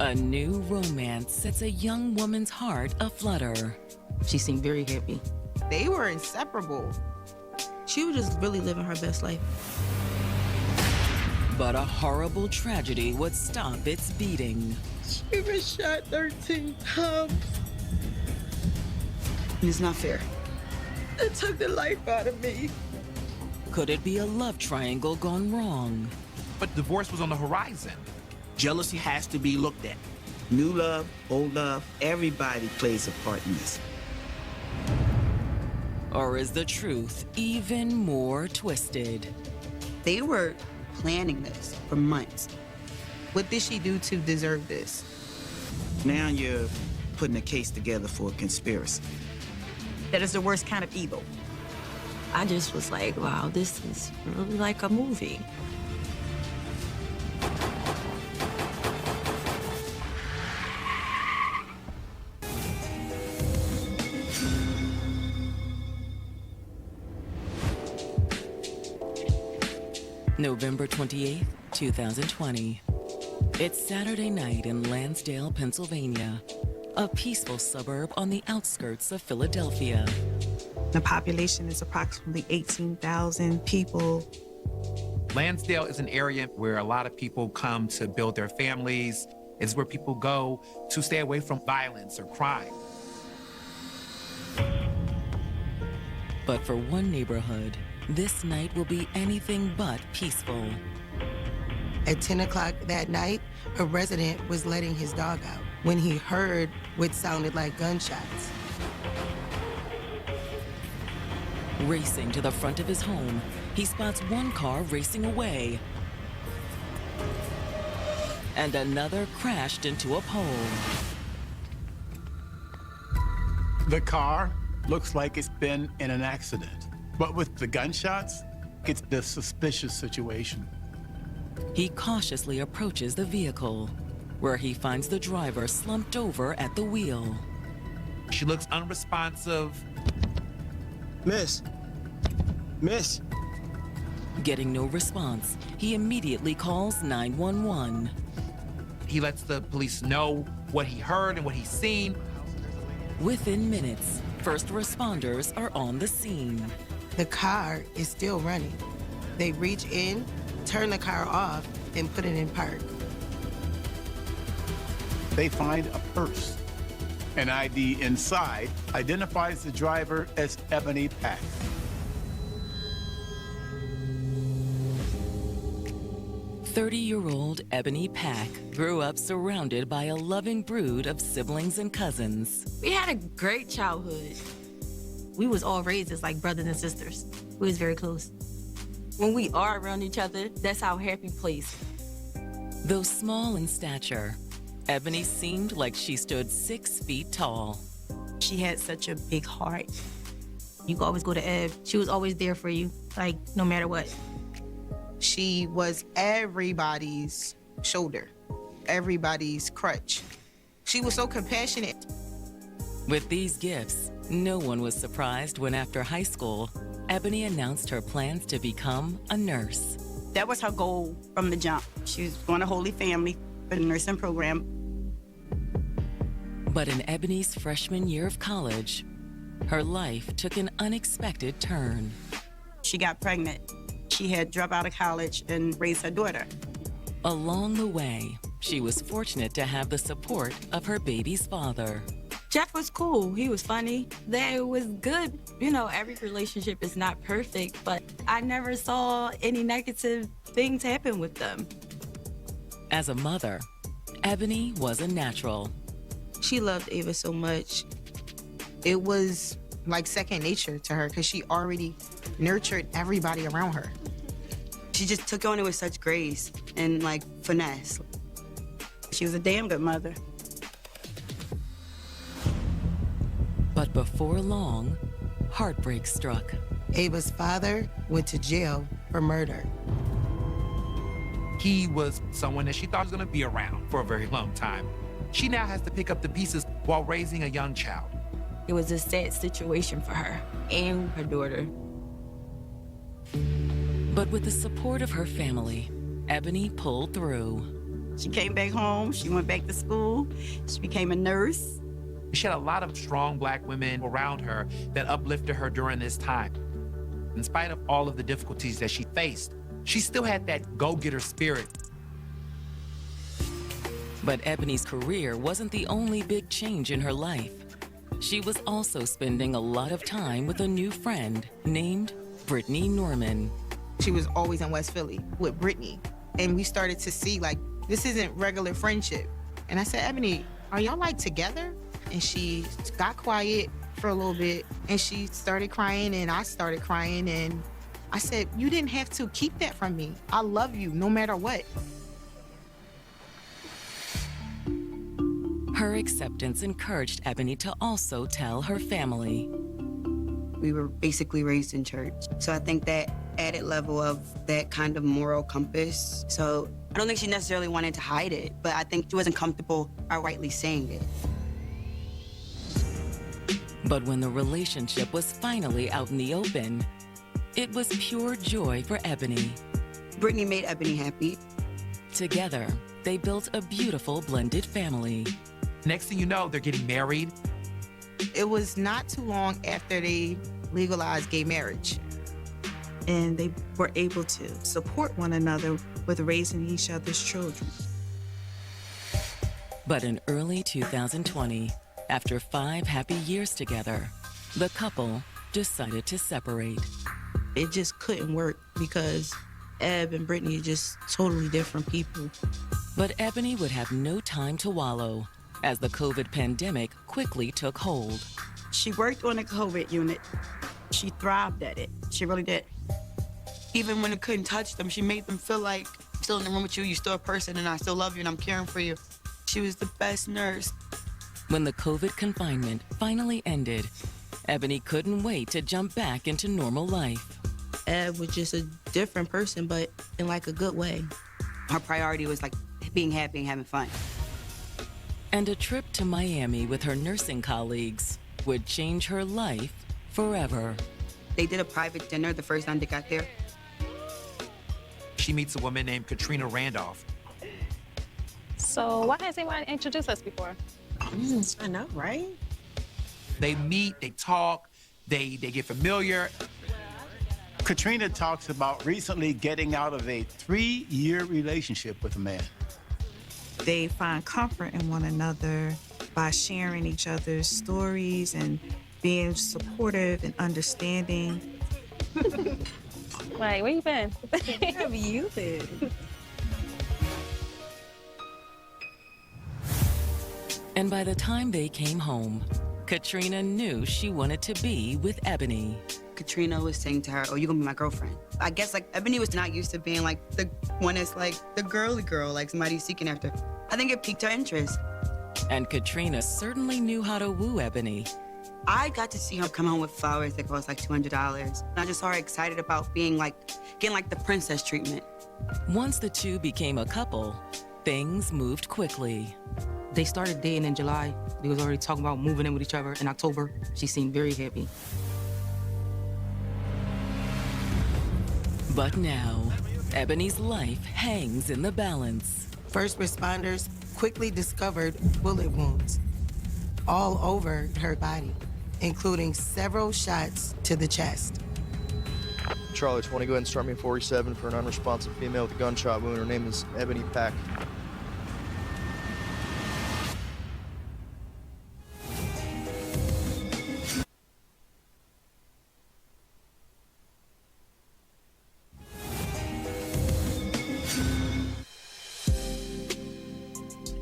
A new romance sets a young woman's heart aflutter. She seemed very happy. They were inseparable. She was just really living her best life. But a horrible tragedy would stop its beating. She was shot 13 times. It's not fair. It took the life out of me. Could it be a love triangle gone wrong? But divorce was on the horizon. Jealousy has to be looked at. New love, old love, everybody plays a part in this. Or is the truth even more twisted? They were planning this for months. What did she do to deserve this? Now you're putting a case together for a conspiracy. That is the worst kind of evil. I just was like, wow, this is really like a movie. November 28th, 2020. It's Saturday night in Lansdale, Pennsylvania, a peaceful suburb on the outskirts of Philadelphia. The population is approximately 18,000 people. Lansdale is an area where a lot of people come to build their families. It's where people go to stay away from violence or crime. But for one neighborhood, this night will be anything but peaceful. At 10 o'clock that night, a resident was letting his dog out when he heard what sounded like gunshots. Racing to the front of his home, he spots one car racing away, and another crashed into a pole. The car looks like it's been in an accident. But with the gunshots, it's a suspicious situation. He cautiously approaches the vehicle, where he finds the driver slumped over at the wheel. She looks unresponsive. Miss. Getting no response, he immediately calls 911. He lets the police know what he heard and what he's seen. Within minutes, first responders are on the scene. The car is still running. They reach in, turn the car off, and put it in park. They find a purse. An ID inside identifies the driver as Ebony Pack. "30-year-old Ebony Pack grew up surrounded by a loving brood of siblings and cousins. We had a great childhood. We was all raised as like brothers and sisters. We was very close. When we are around each other, that's our happy place. Though small in stature, Ebony seemed like she stood 6 feet tall. She had such a big heart. You could always go to Eb. She was always there for you, like no matter what. She was everybody's shoulder, everybody's crutch. She was so compassionate. With these gifts, no one was surprised when after high school, Ebony announced her plans to become a nurse. That was her goal from the jump. She was going to Holy Family for the nursing program. But in Ebony's freshman year of college, her life took an unexpected turn. She got pregnant. She had dropped out of college and raised her daughter. Along the way, she was fortunate to have the support of her baby's father. Jeff was cool. He was funny. They was good. You know, every relationship is not perfect, but I never saw any negative things happen with them. As a mother, Ebony was a natural. She loved Ava so much. It was like second nature to her because she already nurtured everybody around her. She just took on it with such grace and like finesse. She was a damn good mother. But before long, heartbreak struck. Ava's father went to jail for murder. He was someone that she thought was going to be around for a very long time. She now has to pick up the pieces while raising a young child. It was a sad situation for her and her daughter. But with the support of her family, Ebony pulled through. She came back home. She went back to school. She became a nurse. She had a lot of strong Black women around her that uplifted her during this time. In spite of all of the difficulties that she faced, she still had that go-getter spirit. But Ebony's career wasn't the only big change in her life. She was also spending a lot of time with a new friend named Brittany Norman. She was always in West Philly with Brittany. And we started to see, like, this isn't regular friendship. And I said, Ebony, are y'all, like, together? And she got quiet for a little bit, and she started crying, and I started crying, and I said, you didn't have to keep that from me. I love you no matter what. Her acceptance encouraged Ebony to also tell her family. We were basically raised in church. So I think that added level of that kind of moral compass. So I don't think she necessarily wanted to hide it, but I think she wasn't comfortable outrightly saying it. But when the relationship was finally out in the open, it was pure joy for Ebony. Brittany made Ebony happy. Together, they built a beautiful blended family. Next thing you know, they're getting married. It was not too long after they legalized gay marriage. And they were able to support one another with raising each other's children. But in early 2020, after 5 happy years together, the couple decided to separate. It just couldn't work because Eb and Brittany are just totally different people. But Ebony would have no time to wallow as the COVID pandemic quickly took hold. She worked on the COVID unit. She thrived at it. She really did. Even when it couldn't touch them, she made them feel like, I'm still in the room with you, you're still a person, and I still love you, and I'm caring for you. She was the best nurse. When the COVID confinement finally ended, Ebony couldn't wait to jump back into normal life. Eb was just a different person, but in like a good way. Her priority was like being happy and having fun. And a trip to Miami with her nursing colleagues would change her life forever. They did a private dinner the first time they got there. She meets a woman named Katrina Randolph. So why hasn't anyone introduced us before? I know, right? They meet, they talk, they get familiar. Katrina talks about recently getting out of a 3-year relationship with a man. They find comfort in one another by sharing each other's stories and being supportive and understanding. Like, where you been? Where have you been? And by the time they came home, Katrina knew she wanted to be with Ebony. Katrina was saying to her, oh, you're gonna be my girlfriend. I guess like Ebony was not used to being like the one that's like the girly girl, like somebody seeking after. I think it piqued her interest. And Katrina certainly knew how to woo Ebony. I got to see her come home with flowers that cost like $200. And I just saw her excited about being like, getting like the princess treatment. Once the two became a couple, things moved quickly. They started dating in July. They was already talking about moving in with each other in October. She seemed very happy. But now, Ebony's life hangs in the balance. First responders quickly discovered bullet wounds all over her body, including several shots to the chest. Charlie, 20, go ahead and start me at 47 for an unresponsive female with a gunshot wound. Her name is Ebony Pack.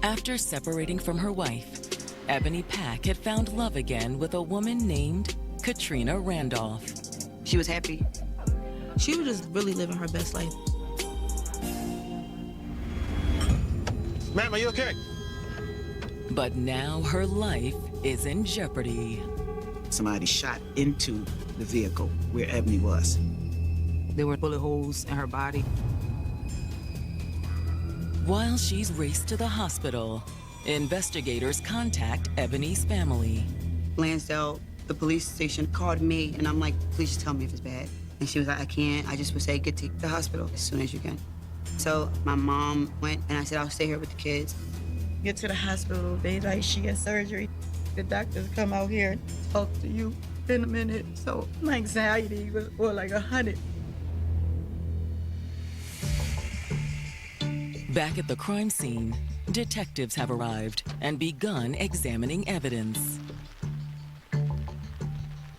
After separating from her wife, Ebony Pack had found love again with a woman named Katrina Randolph. She was happy. She was just really living her best life. Ma'am, are you okay? But now her life is in jeopardy. Somebody shot into the vehicle where Ebony was. There were bullet holes in her body. While she's raced to the hospital, investigators contact Ebony's family. Lansdale, the police station, called me, and I'm like, please just tell me if it's bad. And she was like, I can't. I just would say get to the hospital as soon as you can. So my mom went, and I said, I'll stay here with the kids. Get to the hospital, they like, she had surgery. The doctors come out here and talk to you in a minute. So my anxiety was more like 100. Back at the crime scene, detectives have arrived and begun examining evidence.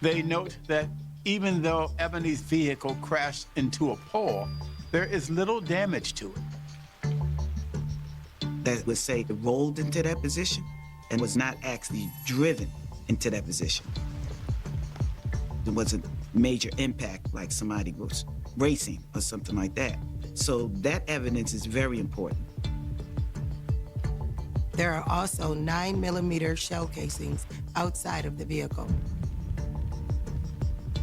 They note that even though Ebony's vehicle crashed into a pole, there is little damage to it. That would say it rolled into that position and was not actually driven into that position. There wasn't major impact like somebody was racing or something like that. So that evidence is very important. There are also 9mm shell casings outside of the vehicle.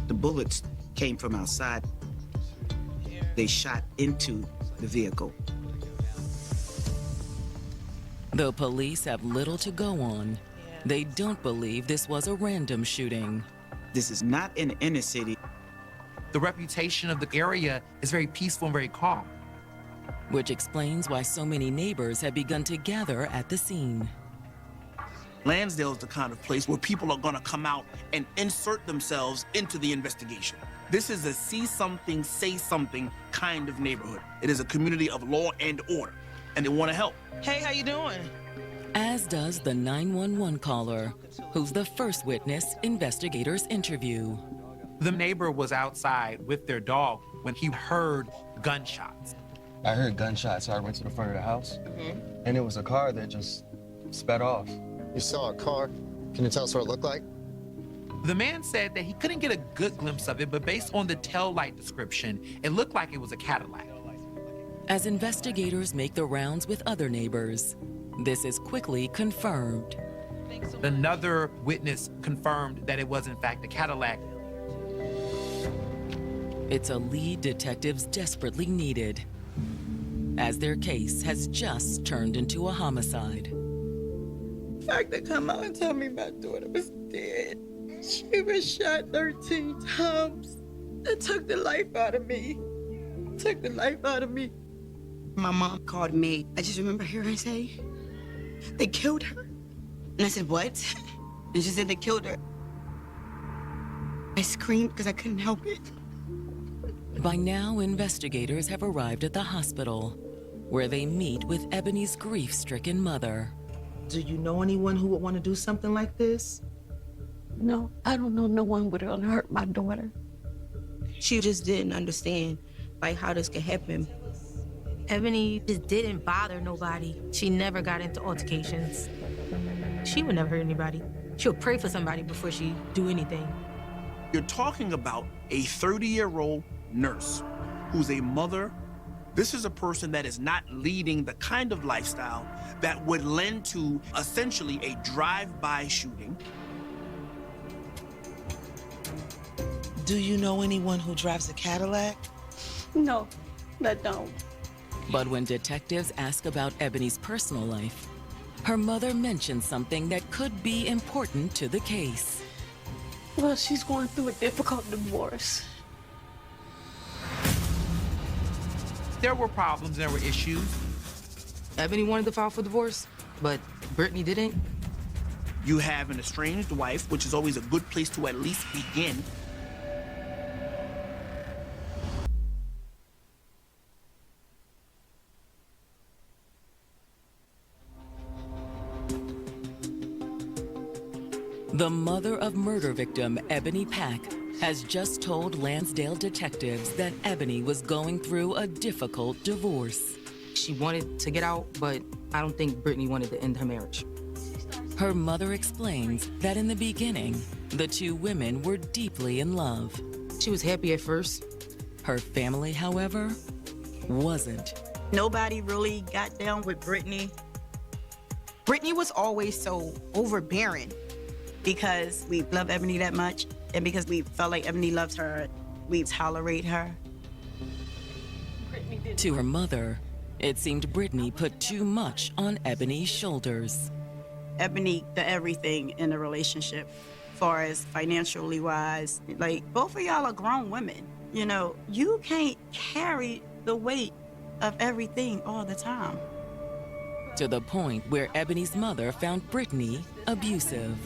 The bullets came from outside. They shot into the vehicle. Though police have little to go on, they don't believe this was a random shooting. This is not in the inner city. The reputation of the area is very peaceful and very calm. Which explains why so many neighbors have begun to gather at the scene. Lansdale is the kind of place where people are gonna come out and insert themselves into the investigation. This is a see something, say something kind of neighborhood. It is a community of law and order, and they wanna help. Hey, how you doing? As does the 911 caller, who's the first witness investigators interview. The neighbor was outside with their dog when he heard gunshots. I heard gunshots, so I went to the front of the house, and it was a car that just sped off. You saw a car? Can you tell us what it looked like? The man said that he couldn't get a good glimpse of it, but based on the tail light description, it looked like it was a Cadillac. As investigators make the rounds with other neighbors, this is quickly confirmed. Another witness confirmed that it was in fact a Cadillac. It's a lead detectives desperately needed, as their case has just turned into a homicide. The fact they come out and tell me my daughter was dead. She was shot 13 times. It took the life out of me. Took the life out of me. My mom called me. I just remember hearing her say, they killed her. And I said, what? And she said they killed her. I screamed because I couldn't help it. By now, investigators have arrived at the hospital, where they meet with Ebony's grief-stricken mother. Do you know anyone who would want to do something like this? No, I don't know no one would want to hurt my daughter. She just didn't understand, like, how this could happen. Ebony just didn't bother nobody. She never got into altercations. She would never hurt anybody. She would pray for somebody before she do anything. You're talking about a 30-year-old nurse who's a mother. This is a person that is not leading the kind of lifestyle that would lend to essentially a drive-by shooting. Do you know anyone who drives a Cadillac? No, I don't. But when detectives ask about Ebony's personal life, her mother mentions something that could be important to the case. Well, she's going through a difficult divorce. There were problems, there were issues. Ebony wanted to file for divorce, but Brittany didn't. You have an estranged wife, which is always a good place to at least begin. The mother of murder victim Ebony Pack has just told Lansdale detectives that Ebony was going through a difficult divorce. She wanted to get out, but I don't think Brittany wanted to end her marriage. Her mother explains that in the beginning, the two women were deeply in love. She was happy at first. Her family, however, wasn't. Nobody really got down with Brittany. Brittany was always so overbearing. Because we love Ebony that much, and because we felt like Ebony loves her, we tolerate her. To her mother, it seemed Brittany put too much on Ebony's shoulders. Ebony, the everything in the relationship, as far as financially wise. Like, both of y'all are grown women. You know, you can't carry the weight of everything all the time. To the point where Ebony's mother found Brittany abusive.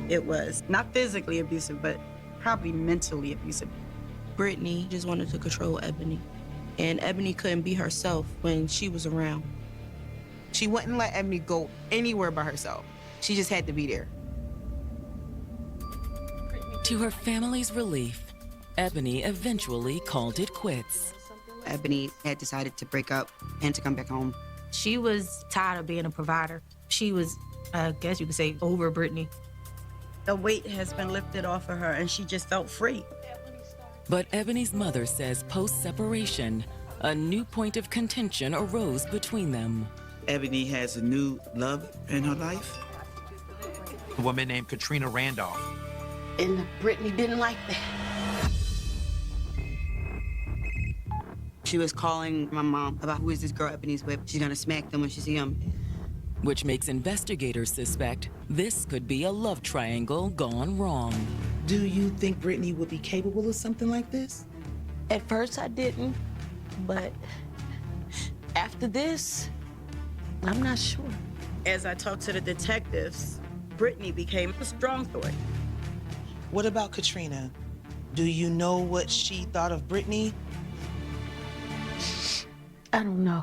It was not physically abusive, but probably mentally abusive. Brittany just wanted to control Ebony, and Ebony couldn't be herself when she was around. She wouldn't let Ebony go anywhere by herself. She just had to be there. To her family's relief, Ebony eventually called it quits. Ebony had decided to break up and to come back home. She was tired of being a provider. She was, I guess you could say, over Brittany. The weight has been lifted off of her, and she just felt free. But Ebony's mother says post-separation, a new point of contention arose between them. Ebony has a new love in her life. A woman named Katrina Randolph. And Brittany didn't like that. She was calling my mom about who is this girl Ebony's with. She's gonna smack them when she see them. Which makes investigators suspect this could be a love triangle gone wrong. Do you think Brittany would be capable of something like this? At first I didn't, but after this, I'm not sure. As I talked to the detectives, Brittany became a strong thought. What about Katrina? Do you know what she thought of Brittany? I don't know.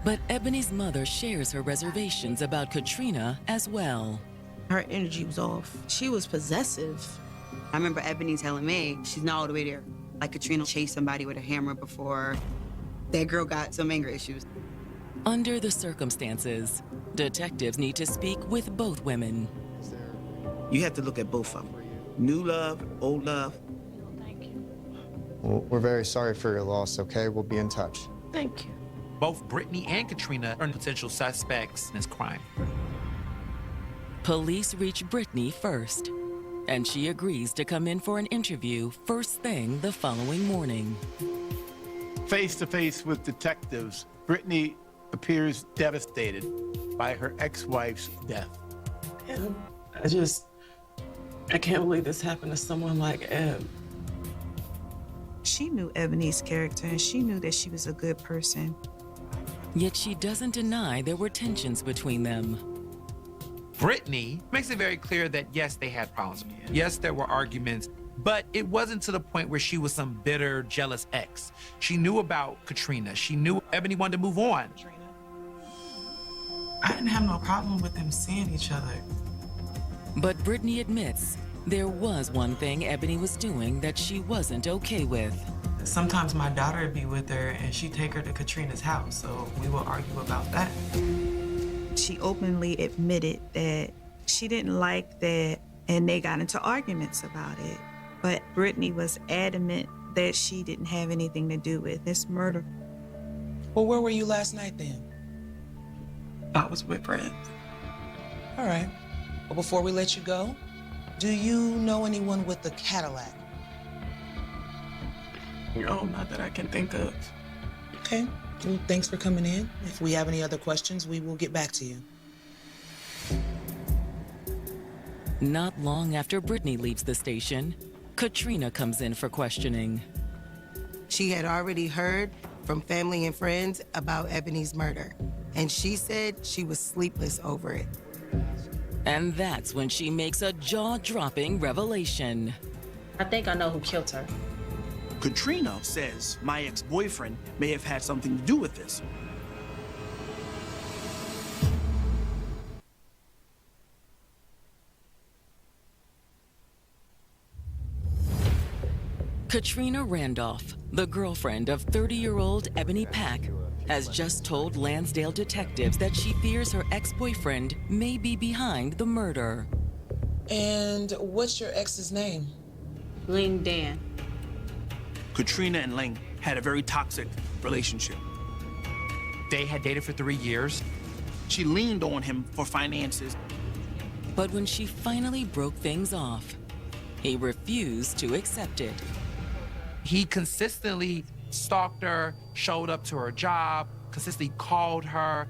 But Ebony's mother shares her reservations about Katrina as well. Her energy was off. She was possessive. I remember Ebony telling me she's not all the way there. Like Katrina chased somebody with a hammer before. That girl got some anger issues. Under the circumstances, detectives need to speak with both women. You have to look at both of them. New love, old love. Well, we're very sorry for your loss, okay? We'll be in touch. Thank you. Both Brittany and Katrina are potential suspects in this crime. Police reach Brittany first, and she agrees to come in for an interview first thing the following morning. Face to face with detectives, Brittany appears devastated by her ex-wife's death. I can't believe this happened to someone like Eb. She knew Ebony's character, and she knew that she was a good person. Yet she doesn't deny there were tensions between them. Brittany makes it very clear that yes, they had problems. Yes, there were arguments, but it wasn't to the point where she was some bitter, jealous ex. She knew about Katrina. She knew Ebony wanted to move on. I didn't have no problem with them seeing each other. But Brittany admits there was one thing Ebony was doing that she wasn't okay with. Sometimes my daughter would be with her and she'd take her to Katrina's house, so we would argue about that. She openly admitted that she didn't like that, and they got into arguments about it. But Brittany was adamant that she didn't have anything to do with this murder. Well, where were you last night then? I was with friends. All right. Well, before we let you go, do you know anyone with a Cadillac? No, not that I can think of. Okay. Well, thanks for coming in. If we have any other questions, we will get back to you. Not long after Brittany leaves the station, Katrina comes in for questioning. She had already heard from family and friends about Ebony's murder, and she said she was sleepless over it. And that's when she makes a jaw-dropping revelation. I think I know who killed her. Katrina says my ex-boyfriend may have had something to do with this. Katrina Randolph, the girlfriend of 30-year-old Ebony Pack, has just told Lansdale detectives that she fears her ex-boyfriend may be behind the murder. And what's your ex's name? Ling Dan. Katrina and Ling had a very toxic relationship. They had dated for 3 years. She leaned on him for finances. But when she finally broke things off, he refused to accept it. He consistently stalked her, showed up to her job, consistently called her.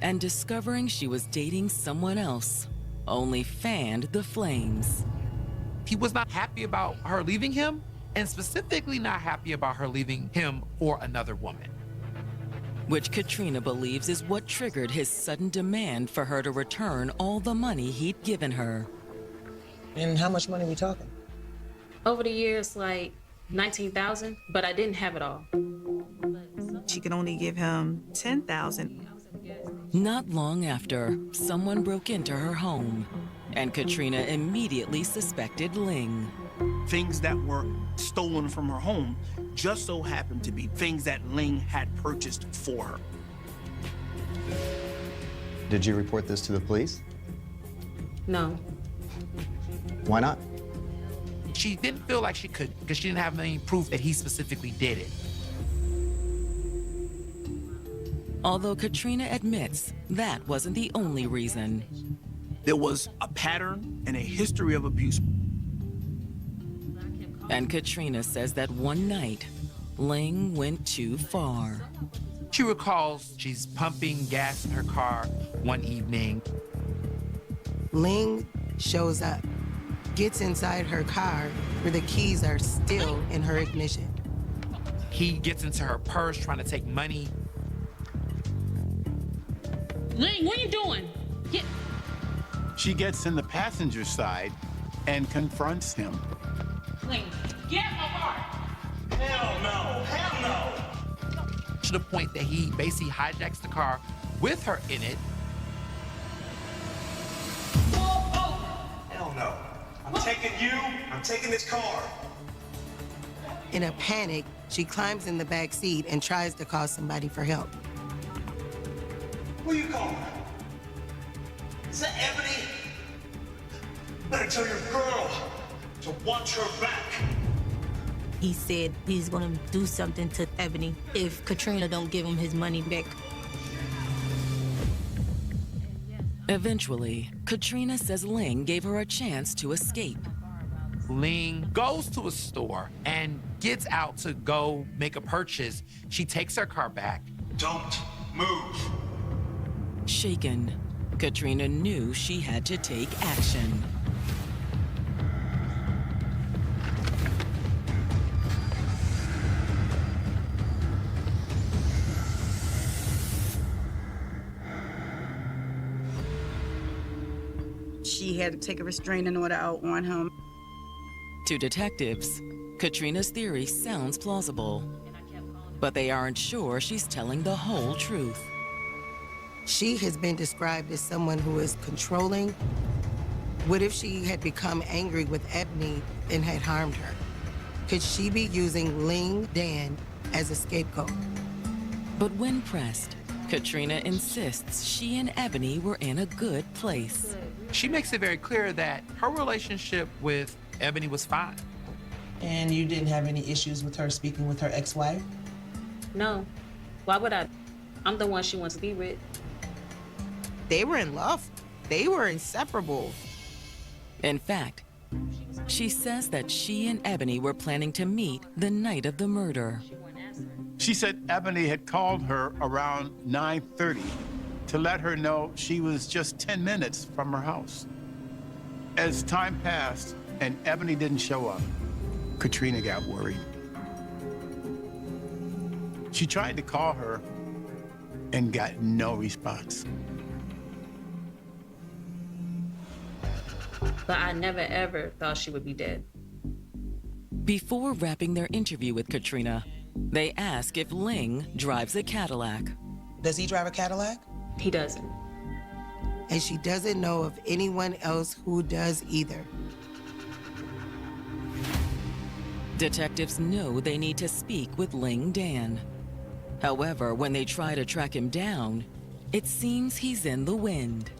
And discovering she was dating someone else only fanned the flames. He was not happy about her leaving him, and specifically not happy about her leaving him for another woman. Which Katrina believes is what triggered his sudden demand for her to return all the money he'd given her. And how much money are we talking? Over the years, like 19,000, but I didn't have it all. She could only give him 10,000. Not long after, someone broke into her home, and Katrina immediately suspected Ling. Things that were stolen from her home just so happened to be things that Ling had purchased for her. Did you report this to the police? No. Why not? She didn't feel like she could because she didn't have any proof that he specifically did it. Although Katrina admits that wasn't the only reason. There was a pattern and a history of abuse. And Katrina says that one night, Ling went too far. She recalls she's pumping gas in her car one evening. Ling shows up, gets inside her car where the keys are still in her ignition. He gets into her purse trying to take money. Ling, what are you doing? Get... She gets in the passenger side and confronts him. Ling, get my car! Hell no! Hell no! To the point that he basically hijacks the car with her in it. Hell no. I'm taking you, I'm taking this car. In a panic, she climbs in the back seat and tries to call somebody for help. Who you calling? Is that Ebony? Better tell your girl to watch her back. He said he's gonna do something to Ebony if Katrina don't give him his money back. Eventually, Katrina says Ling gave her a chance to escape. Ling goes to a store and gets out to go make a purchase. She takes her car back. Don't move. Shaken, Katrina knew she had to take action. She had to take a restraining order out on him. To detectives, Katrina's theory sounds plausible, but they aren't sure she's telling the whole truth. She has been described as someone who is controlling. What if she had become angry with Ebony and had harmed her? Could she be using Ling Dan as a scapegoat? But when pressed, Katrina insists she and Ebony were in a good place. She makes it very clear that her relationship with Ebony was fine. And you didn't have any issues with her speaking with her ex-wife? No. Why would I? I'm the one she wants to be with. They were in love. They were inseparable. In fact, she says that she and Ebony were planning to meet the night of the murder. She said Ebony had called her around 9:30 to let her know she was just 10 minutes from her house. As time passed and Ebony didn't show up, Katrina got worried. She tried to call her and got no response. But I never ever thought she would be dead. Before wrapping their interview with Katrina, they ask if Ling drives a Cadillac. Does he drive a Cadillac? He doesn't. And she doesn't know of anyone else who does either. Detectives know they need to speak with Ling Dan. However, when they try to track him down, it seems he's in the wind.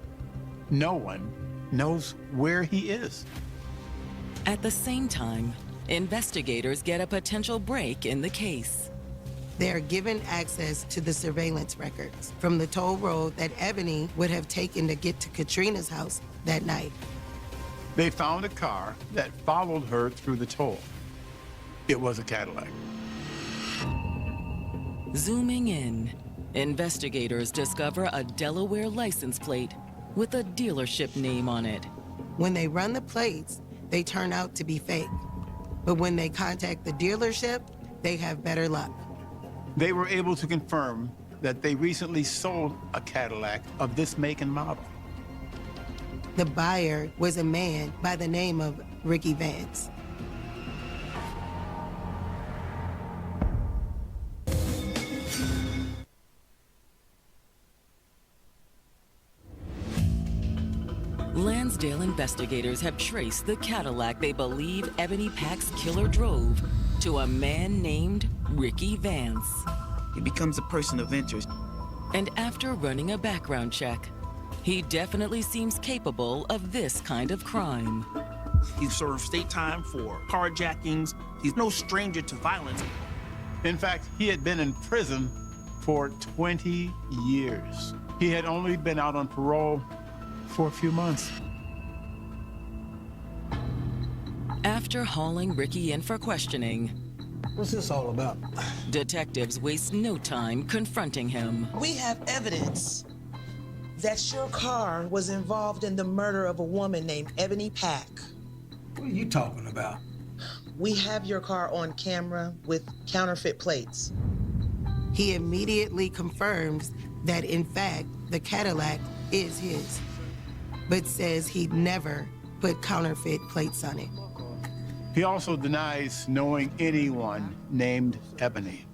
No one knows where he is. At the same time, investigators get a potential break in the case. They are given access to the surveillance records from the toll road that Ebony would have taken to get to Katrina's house that night. They found a car that followed her through the toll. It was a Cadillac. Zooming in, investigators discover a Delaware license plate with a dealership name on it. When they run the plates, they turn out to be fake. But when they contact the dealership, they have better luck. They were able to confirm that they recently sold a Cadillac of this make and model. The buyer was a man by the name of Ricky Vance. Lansdale investigators have traced the Cadillac they believe Ebony Pack's killer drove to a man named Ricky Vance. He becomes a person of interest. And after running a background check, he definitely seems capable of this kind of crime. He served state time for carjackings. He's no stranger to violence. In fact, he had been in prison for 20 years. He had only been out on parole for a few months. After hauling Ricky in for questioning, what's this all about? Detectives waste no time confronting him. We have evidence that your car was involved in the murder of a woman named Ebony Pack. What are you talking about? We have your car on camera with counterfeit plates. He immediately confirms that, in fact, the Cadillac is his, but says he'd never put counterfeit plates on it. He also denies knowing anyone named Ebony.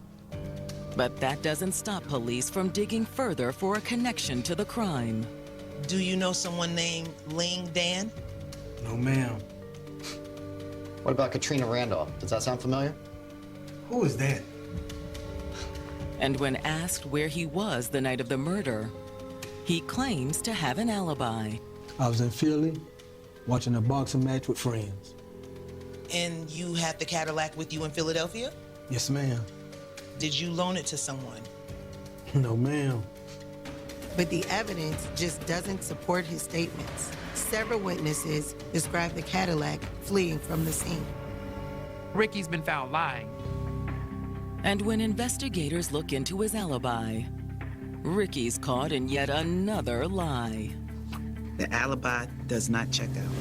But that doesn't stop police from digging further for a connection to the crime. Do you know someone named Ling Dan? No, ma'am. What about Katrina Randolph? Does that sound familiar? Who is that? And when asked where he was the night of the murder, he claims to have an alibi. I was in Philly watching a boxing match with friends. And you had the Cadillac with you in Philadelphia? Yes, ma'am. Did you loan it to someone? No, ma'am. But the evidence just doesn't support his statements. Several witnesses describe the Cadillac fleeing from the scene. Ricky's been found lying. And when investigators look into his alibi, Ricky's caught in yet another lie. The alibi does not check out.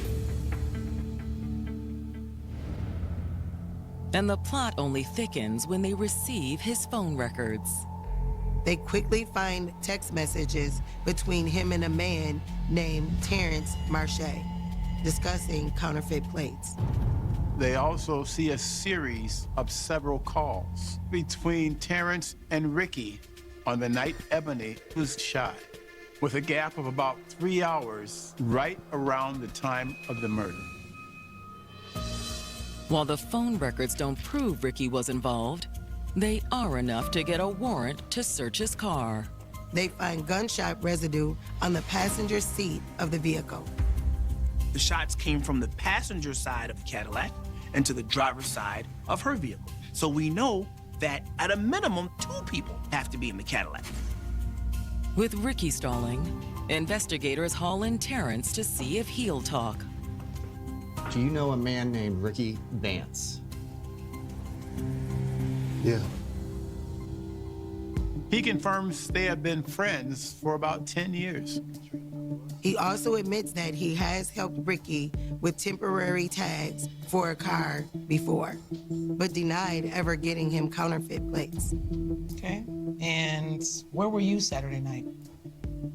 And the plot only thickens when they receive his phone records. They quickly find text messages between him and a man named Terrence Marche discussing counterfeit plates. They also see a series of several calls between Terrence and Ricky on the night Ebony was shot, with a gap of about 3 hours right around the time of the murder. While the phone records don't prove Ricky was involved, they are enough to get a warrant to search his car. They find gunshot residue on the passenger seat of the vehicle. The shots came from the passenger side of the Cadillac and to the driver's side of her vehicle. So we know that at a minimum, 2 people have to be in the Cadillac. With Ricky stalling, investigators haul in Terrence to see if he'll talk. Do you know a man named Ricky Vance? Yeah. He confirms they have been friends for about 10 years. He also admits that he has helped Ricky with temporary tags for a car before, but denied ever getting him counterfeit plates. Okay. And where were you Saturday night?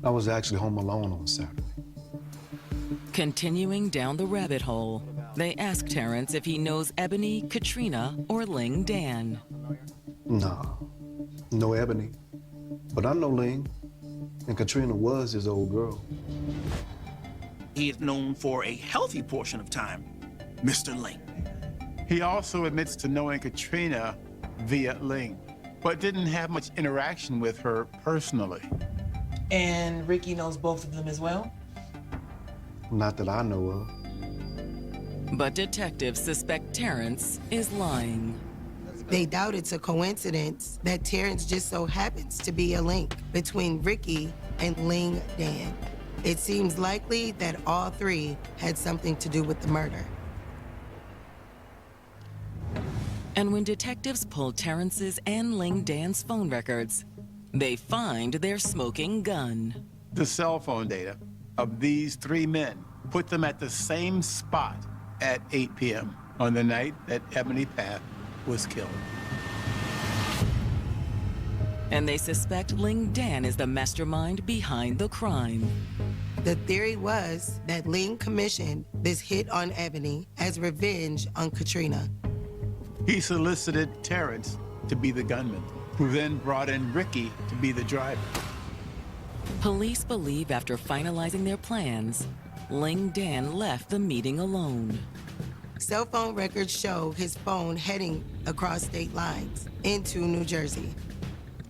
I was actually home alone on Saturday. Continuing down the rabbit hole, they ask Terrence if he knows Ebony, Katrina, or Ling Dan. Nah, no Ebony. But I know Ling, and Katrina was his old girl. He is known for a healthy portion of time, Mr. Ling. He also admits to knowing Katrina via Ling, but didn't have much interaction with her personally. And Ricky knows both of them as well? Not that I know of. But detectives suspect Terrence is lying. They doubt it's a coincidence that Terrence just so happens to be a link between Ricky and Ling Dan. It seems likely that all 3 had something to do with the murder. And when detectives pull Terrence's and Ling Dan's phone records, they find their smoking gun. The cell phone data of these 3 men put them at the same spot at 8 p.m. on the night that Ebony Path was killed. And they suspect Ling Dan is the mastermind behind the crime. The theory was that Ling commissioned this hit on Ebony as revenge on Katrina. He solicited Terrence to be the gunman, who then brought in Ricky to be the driver. Police believe after finalizing their plans, Ling Dan left the meeting alone. Cell phone records show his phone heading across state lines into New Jersey.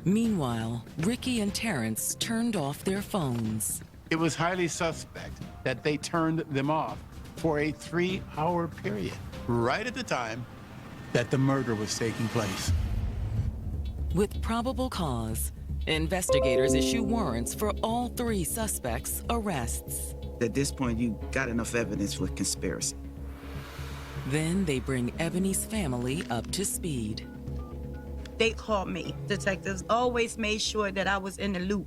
Meanwhile, Ricky and Terrence turned off their phones. It was highly suspect that they turned them off for a 3-hour period, right at the time that the murder was taking place. With probable cause, investigators issue warrants for all 3 suspects' arrests. At this point, you got enough evidence for conspiracy. Then they bring Ebony's family up to speed. They called me. Detectives always made sure that I was in the loop.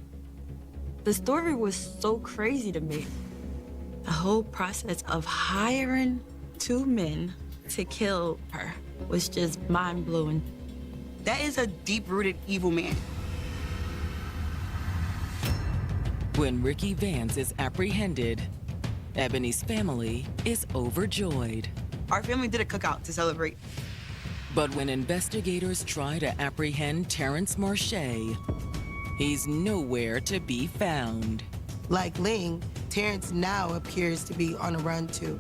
The story was so crazy to me. The whole process of hiring 2 men to kill her was just mind-blowing. That is a deep-rooted evil man. When Ricky Vance is apprehended, Ebony's family is overjoyed. Our family did a cookout to celebrate. But when investigators try to apprehend Terrence Marche, he's nowhere to be found. Like Ling, Terrence now appears to be on a run too.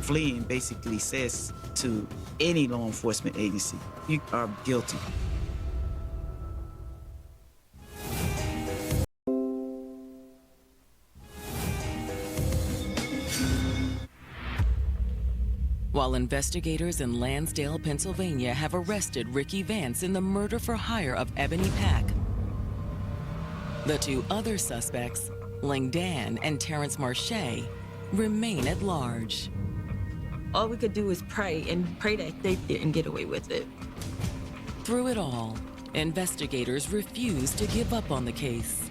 Fleeing basically says to any law enforcement agency, you are guilty. While investigators in Lansdale, Pennsylvania have arrested Ricky Vance in the murder for hire of Ebony Pack, the 2 other suspects, Ling Dan and Terrence Marche, remain at large. All we could do is pray and pray that they didn't get away with it. Through it all, investigators refuse to give up on the case.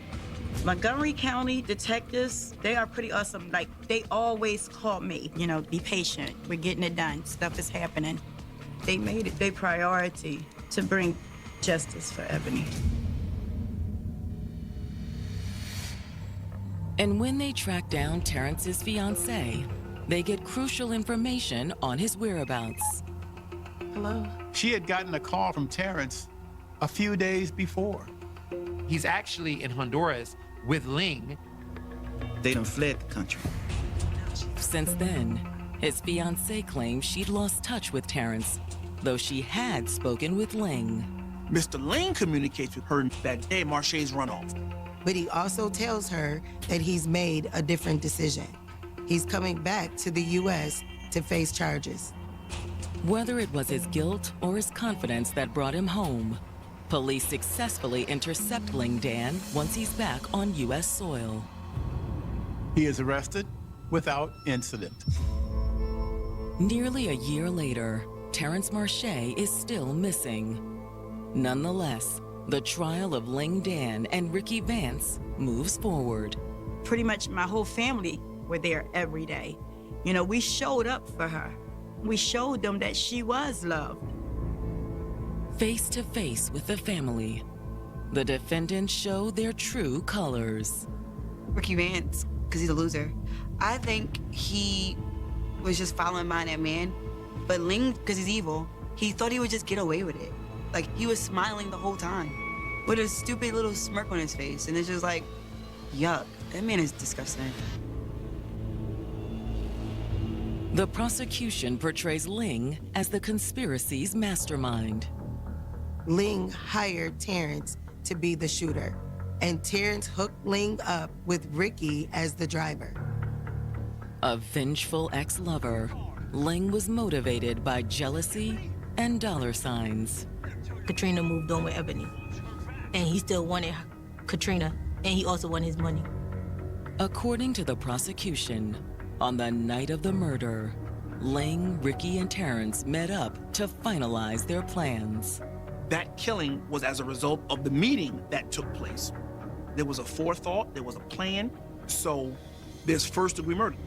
Montgomery County detectives, they are pretty awesome. Like, they always call me, you know, be patient. We're getting it done. Stuff is happening. They made it their priority to bring justice for Ebony. And when they track down Terrence's fiancée, they get crucial information on his whereabouts. Hello? She had gotten a call from Terrence a few days before. He's actually in Honduras with Ling. They done fled the country. Since then, his fiancée claims she'd lost touch with Terrence, though she had spoken with Ling. Mr. Ling communicates with her that day Marche's run off. But he also tells her that he's made a different decision. He's coming back to the U.S. to face charges. Whether it was his guilt or his confidence that brought him home, police successfully intercept Ling Dan once he's back on U.S. soil. He is arrested without incident. Nearly a year later, Terrence Marche is still missing. Nonetheless, the trial of Ling Dan and Ricky Vance moves forward. Pretty much my whole family were there every day. You know, we showed up for her. We showed them that she was loved. Face to face with the family, the defendants show their true colors. Ricky Vance, because he's a loser. I think he was just following behind that man. But Ling, because he's evil, he thought he would just get away with it. Like, he was smiling the whole time with a stupid little smirk on his face. And it's just like, yuck, that man is disgusting. The prosecution portrays Ling as the conspiracy's mastermind. Ling hired Terrence to be the shooter, and Terrence hooked Ling up with Ricky as the driver. A vengeful ex-lover, Ling was motivated by jealousy and dollar signs. Katrina moved on with Ebony, and he still wanted Katrina, and he also wanted his money. According to the prosecution, on the night of the murder, Ling, Ricky, and Terrence met up to finalize their plans. That killing was as a result of the meeting that took place. There was a forethought, there was a plan, so there's first-degree murder.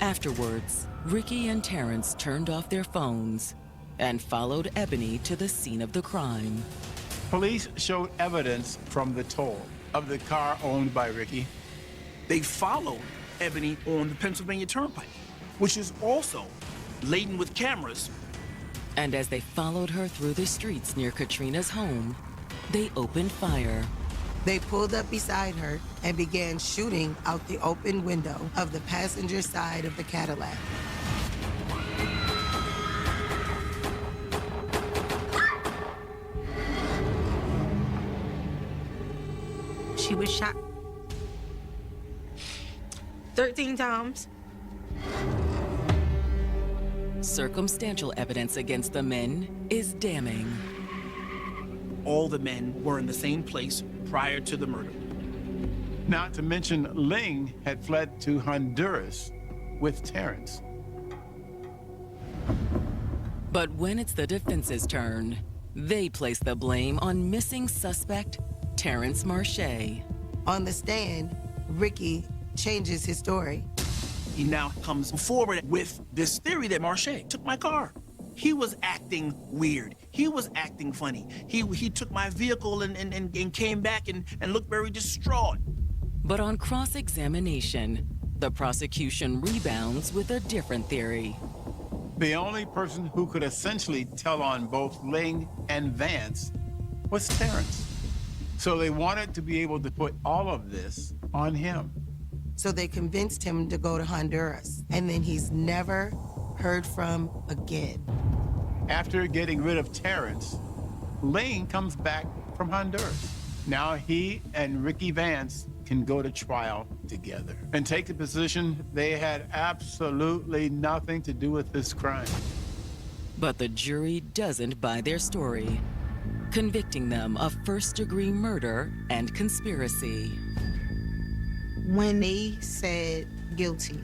Afterwards, Ricky and Terrence turned off their phones and followed Ebony to the scene of the crime. Police showed evidence from the toll of the car owned by Ricky. They followed Ebony on the Pennsylvania Turnpike, which is also laden with cameras. And as they followed her through the streets near Katrina's home, they opened fire. They pulled up beside her and began shooting out the open window of the passenger side of the Cadillac. She was shot 13 times. Circumstantial evidence against the men is damning. All the men were in the same place prior to the murder. Not to mention, Ling had fled to Honduras with Terrence. But when it's the defense's turn, they place the blame on missing suspect Terrence Marche. On the stand, Ricky changes his story. He now comes forward with this theory that Marche took my car. He was acting weird. He was acting funny. He took my vehicle and came back and looked very distraught. But on cross-examination, the prosecution rebounds with a different theory. The only person who could essentially tell on both Ling and Vance was Terrence. So they wanted to be able to put all of this on him. So they convinced him to go to Honduras, and then he's never heard from again. After getting rid of Terrence, Ling comes back from Honduras. Now he and Ricky Vance can go to trial together and take the position they had absolutely nothing to do with this crime. But the jury doesn't buy their story, convicting them of first-degree murder and conspiracy. When they said guilty,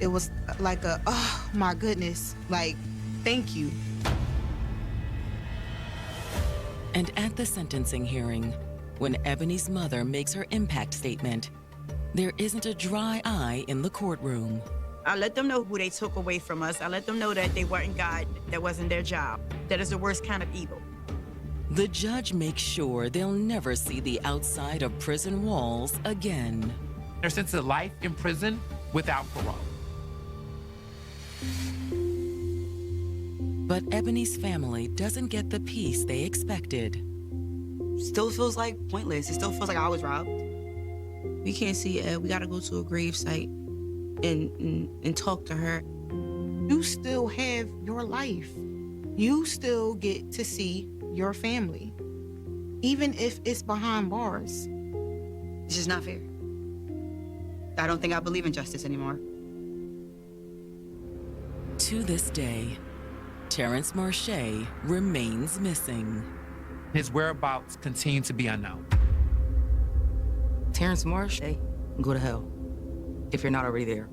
it was like a, oh my goodness, like, thank you. And at the sentencing hearing, when Ebony's mother makes her impact statement, there isn't a dry eye in the courtroom. I let them know who they took away from us. I let them know that they weren't God, that wasn't their job. That is the worst kind of evil. The judge makes sure they'll never see the outside of prison walls again. They're sentenced to life in prison without parole. But Ebony's family doesn't get the peace they expected. Still feels like pointless. It still feels like I was robbed. We can't see Ed. We gotta go to a grave site and talk to her. You still have your life. You still get to see your family, even if it's behind bars. It's just not fair. I don't think I believe in justice anymore. To this day, Terrence Marche remains missing. His whereabouts continue to be unknown. Terrence Marche, go to hell, if you're not already there.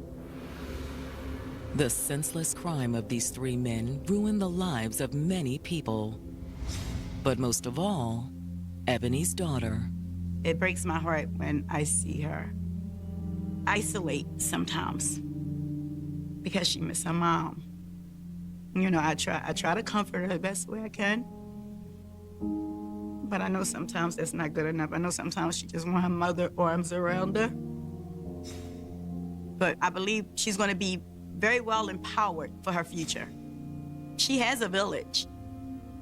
The senseless crime of these three men ruined the lives of many people. But most of all, Ebony's daughter. It breaks my heart when I see her isolate sometimes because she missed her mom. You know, I try to comfort her the best way I can. But I know sometimes that's not good enough. I know sometimes she just wants her mother arms around her. But I believe she's gonna be very well empowered for her future. She has a village,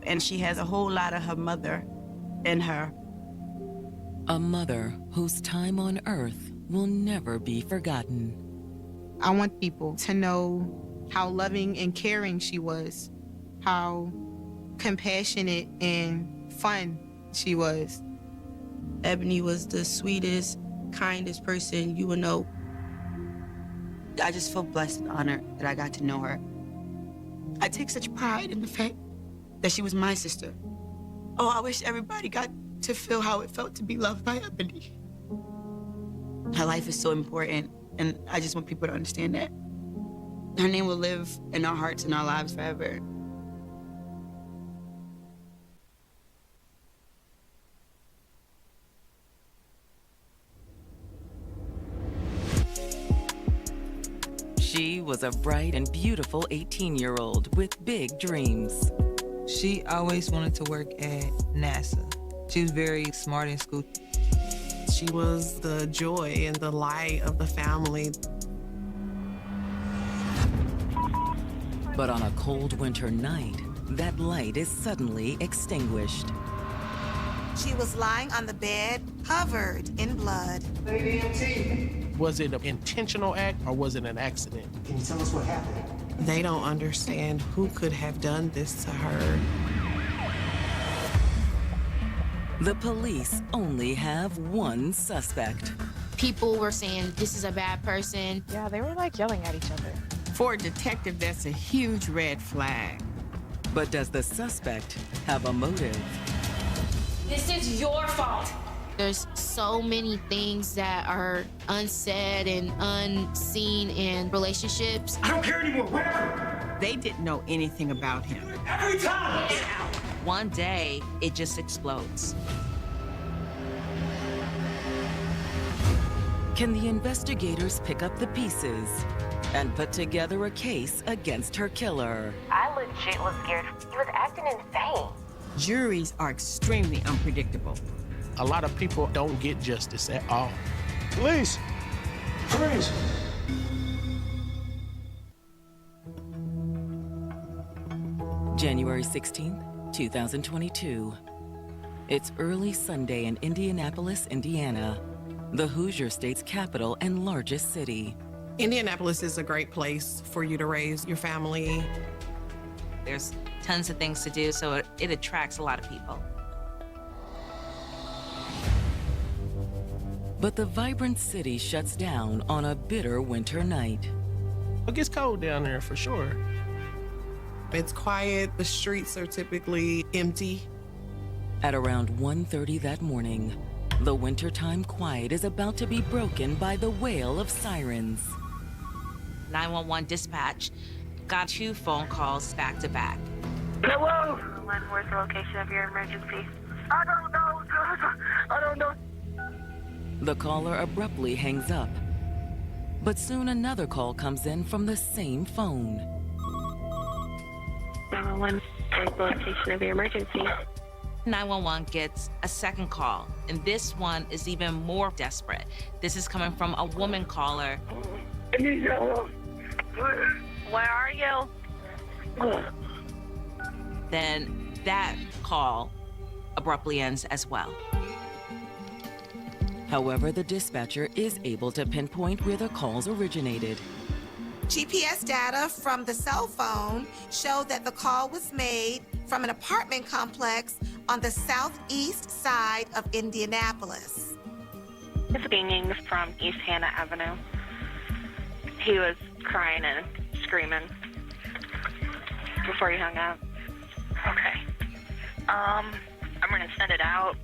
and she has a whole lot of her mother in her. A mother whose time on earth will never be forgotten. I want people to know how loving and caring she was, how compassionate and fun she was. Ebony was the sweetest, kindest person you would know. I just feel blessed and honored that I got to know her. I take such pride in the fact that she was my sister. Oh, I wish everybody got to feel how it felt to be loved by Ebony. Her life is so important, and I just want people to understand that. Her name will live in our hearts and our lives forever. She She was a bright and beautiful 18-year-old with big dreams. She always wanted to work at NASA. She was very smart in school. She was the joy and the light of the family. But on a cold winter night, that light is suddenly extinguished. She was lying on the bed, covered in blood. Was it an intentional act or was it an accident? Can you tell us what happened? They don't understand who could have done this to her. The police only have one suspect. People were saying, this is a bad person. Yeah, they were like yelling at each other. For a detective, that's a huge red flag. But does the suspect have a motive? This is your fault. There's so many things that are unsaid and unseen in relationships. I don't care anymore, whatever. They didn't know anything about him. Every time. One day, it just explodes. Can the investigators pick up the pieces and put together a case against her killer? I legit was scared. He was acting insane. Juries are extremely unpredictable. A lot of people don't get justice at all. Police! Freeze! January 16th, 2022. It's early Sunday in Indianapolis, Indiana, the Hoosier State's capital and largest city. Indianapolis is a great place for you to raise your family. There's tons of things to do, so it attracts a lot of people. But the vibrant city shuts down on a bitter winter night. It gets cold down there for sure. It's quiet, the streets are typically empty. At around 1:30 that morning, the wintertime quiet is about to be broken by the wail of sirens. 911 dispatch got 2 phone calls back to back. Hello? Where's the location of your emergency? I don't know. I don't know. The caller abruptly hangs up. But soon another call comes in from the same phone. 911, where's the location of your emergency? 911 gets a second call, and this one is even more desperate. This is coming from a woman caller. Where are you? Then that call abruptly ends as well. However, the dispatcher is able to pinpoint where the calls originated. GPS data from the cell phone showed that the call was made from an apartment complex on the southeast side of Indianapolis. It's pinging from East Hannah Avenue. He was crying and screaming before he hung up. Okay. I'm gonna send it out.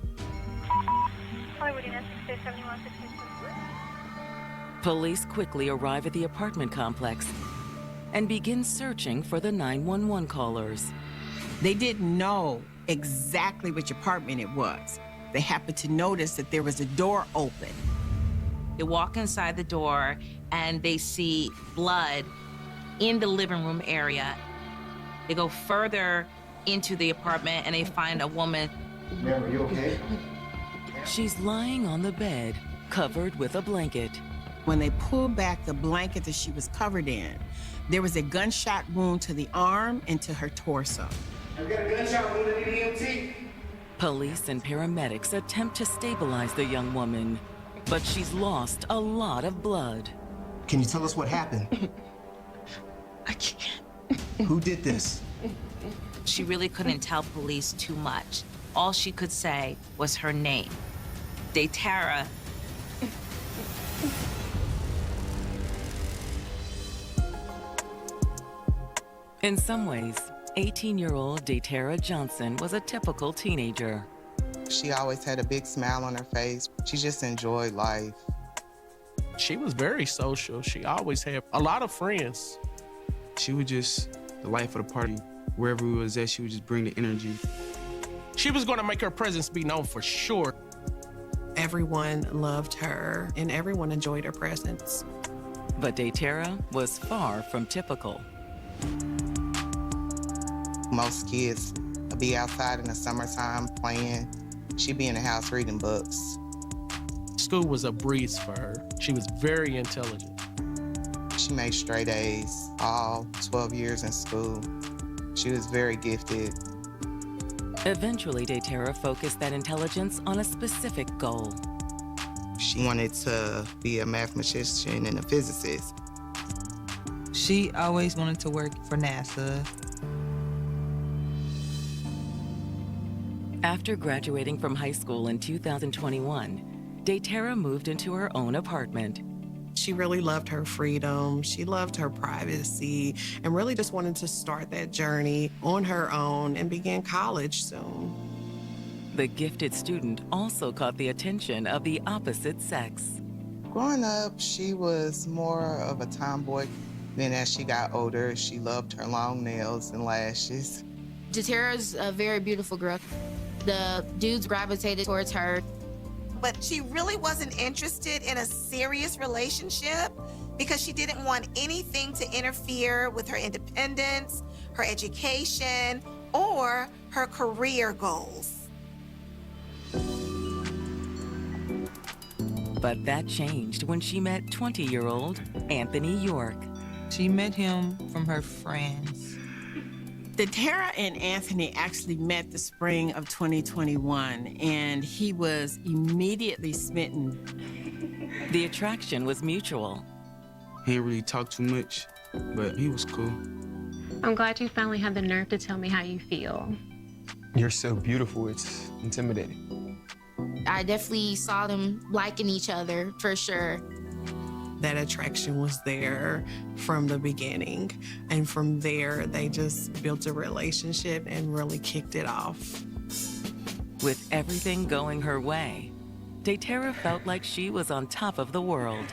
Police quickly arrive at the apartment complex and begin searching for the 911 callers. They didn't know exactly which apartment it was. They happened to notice that there was a door open. They walk inside the door and they see blood in the living room area. They go further into the apartment and they find a woman. Ma'am, are you okay? She's lying on the bed, covered with a blanket. When they pulled back the blanket that she was covered in, there was a gunshot wound to the arm and to her torso. I've got a gunshot wound in the EMT. Police and paramedics attempt to stabilize the young woman, but she's lost a lot of blood. Can you tell us what happened? I can't. Who did this? She really couldn't tell police too much. All she could say was her name, Daytara. In some ways, 18-year-old Daytara Johnson was a typical teenager. She always had a big smile on her face. She just enjoyed life. She was very social. She always had a lot of friends. She was just the life of the party. Wherever we was at, she would just bring the energy. She was going to make her presence be known for sure. Everyone loved her and everyone enjoyed her presence. But Daytera was far from typical. Most kids be outside in the summertime playing. She'd be in the house reading books. School was a breeze for her. She was very intelligent. She made straight A's all 12 years in school. She was very gifted. Eventually, Daytera focused that intelligence on a specific goal. She wanted to be a mathematician and a physicist. She always wanted to work for NASA. After graduating from high school in 2021, Daytera moved into her own apartment. She really loved her freedom. She loved her privacy and really just wanted to start that journey on her own and begin college soon. The gifted student also caught the attention of the opposite sex. Growing up, she was more of a tomboy. Then as she got older, she loved her long nails and lashes. Daytera's a very beautiful girl. The dudes gravitated towards her. But she really wasn't interested in a serious relationship because she didn't want anything to interfere with her independence, her education, or her career goals. But that changed when she met 20-year-old Anthony York. She met him from her friends. Daytera and Anthony actually met the spring of 2021, and he was immediately smitten. The attraction was mutual. He didn't really talk too much, but he was cool. I'm glad you finally had the nerve to tell me how you feel. You're so beautiful, it's intimidating. I definitely saw them liking each other, for sure. That attraction was there from the beginning. And from there, they just built a relationship and really kicked it off. With everything going her way, Daytera felt like she was on top of the world.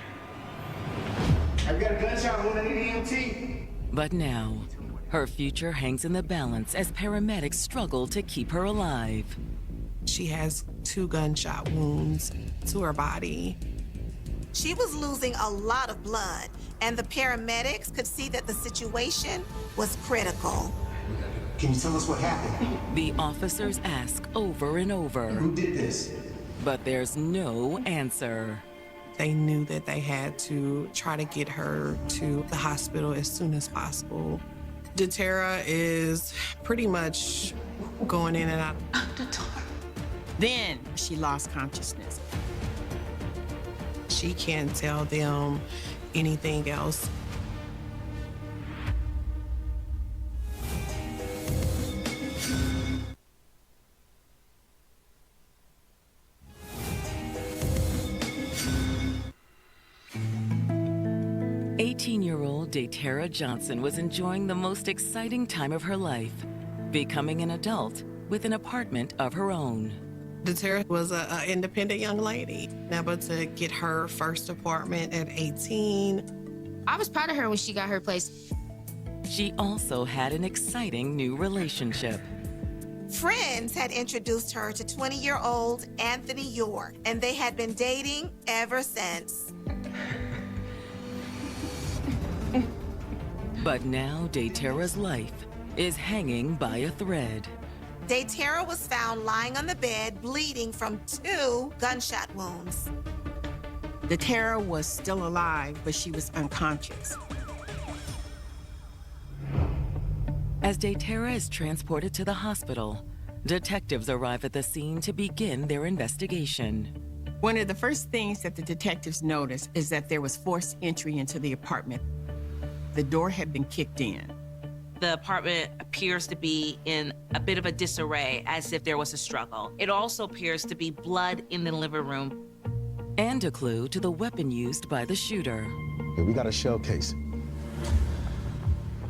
I've got a gunshot wound. I need EMT. But now, her future hangs in the balance as paramedics struggle to keep her alive. She has 2 gunshot wounds to her body. She was losing a lot of blood, and the paramedics could see that the situation was critical. Can you tell us what happened? The officers ask over and over. Who did this? But there's no answer. They knew that they had to try to get her to the hospital as soon as possible. Daytera is pretty much going in and out of the door. Then she lost consciousness. She can't tell them anything else. "18-year-old Daytera Johnson was enjoying the most exciting time of her life, becoming an adult with an apartment of her own. Daytera was an independent young lady, able to get her first apartment at 18. I was proud of her when she got her place. She also had an exciting new relationship. Friends had introduced her to 20-year-old Anthony York, and they had been dating ever since. But now Daytera's life is hanging by a thread. Daytera was found lying on the bed, bleeding from 2 gunshot wounds. Daytera was still alive, but she was unconscious. As Daytera is transported to the hospital, detectives arrive at the scene to begin their investigation. One of the first things that the detectives noticed is that there was forced entry into the apartment. The door had been kicked in. The apartment appears to be in a bit of a disarray, as if there was a struggle. It also appears to be blood in the living room. And a clue to the weapon used by the shooter. Yeah, we got a shell casing.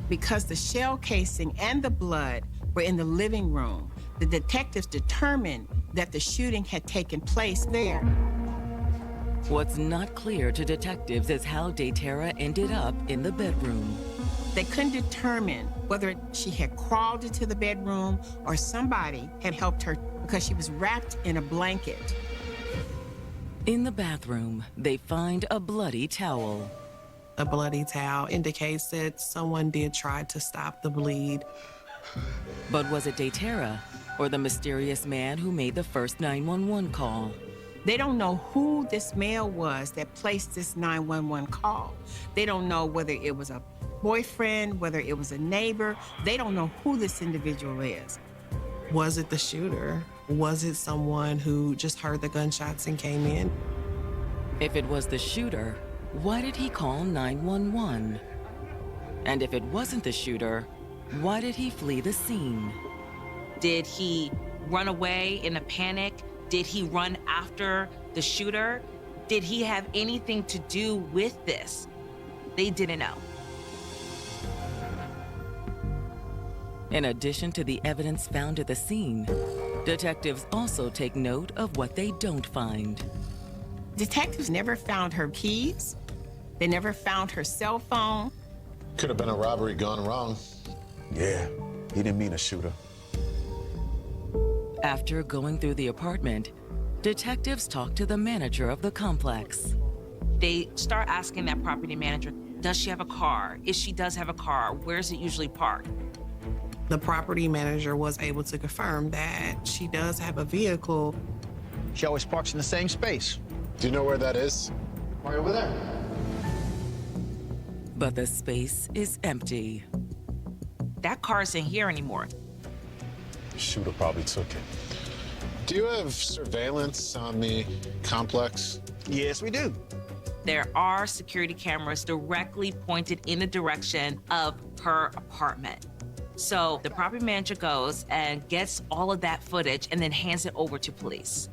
Because the shell casing and the blood were in the living room, the detectives determined that the shooting had taken place there. What's not clear to detectives is how Daytera ended up in the bedroom. They couldn't determine whether she had crawled into the bedroom or somebody had helped her because she was wrapped in a blanket. In the bathroom, they find a bloody towel. A bloody towel indicates that someone did try to stop the bleed. But was it Daytera or the mysterious man who made the first 911 call? They don't know who this male was that placed this 911 call. They don't know whether it was a boyfriend, whether it was a neighbor. They don't know who this individual is. Was it the shooter? Was it someone who just heard the gunshots and came in? If it was the shooter, why did he call 911? And if it wasn't the shooter, why did he flee the scene? Did he run away in a panic? Did he run after the shooter? Did he have anything to do with this? They didn't know. In addition to the evidence found at the scene, detectives also take note of what they don't find. Detectives never found her keys. They never found her cell phone. Could have been a robbery gone wrong. Yeah, he didn't mean to shoot her. After going through the apartment, detectives talk to the manager of the complex. They start asking that property manager, does she have a car? If she does have a car, where's it usually parked? The property manager was able to confirm that she does have a vehicle. She always parks in the same space. Do you know where that is? Right over there. But the space is empty. That car isn't here anymore. The shooter probably took it. Do you have surveillance on the complex? Yes, we do. There are security cameras directly pointed in the direction of her apartment. So the property manager goes and gets all of that footage and then hands it over to police.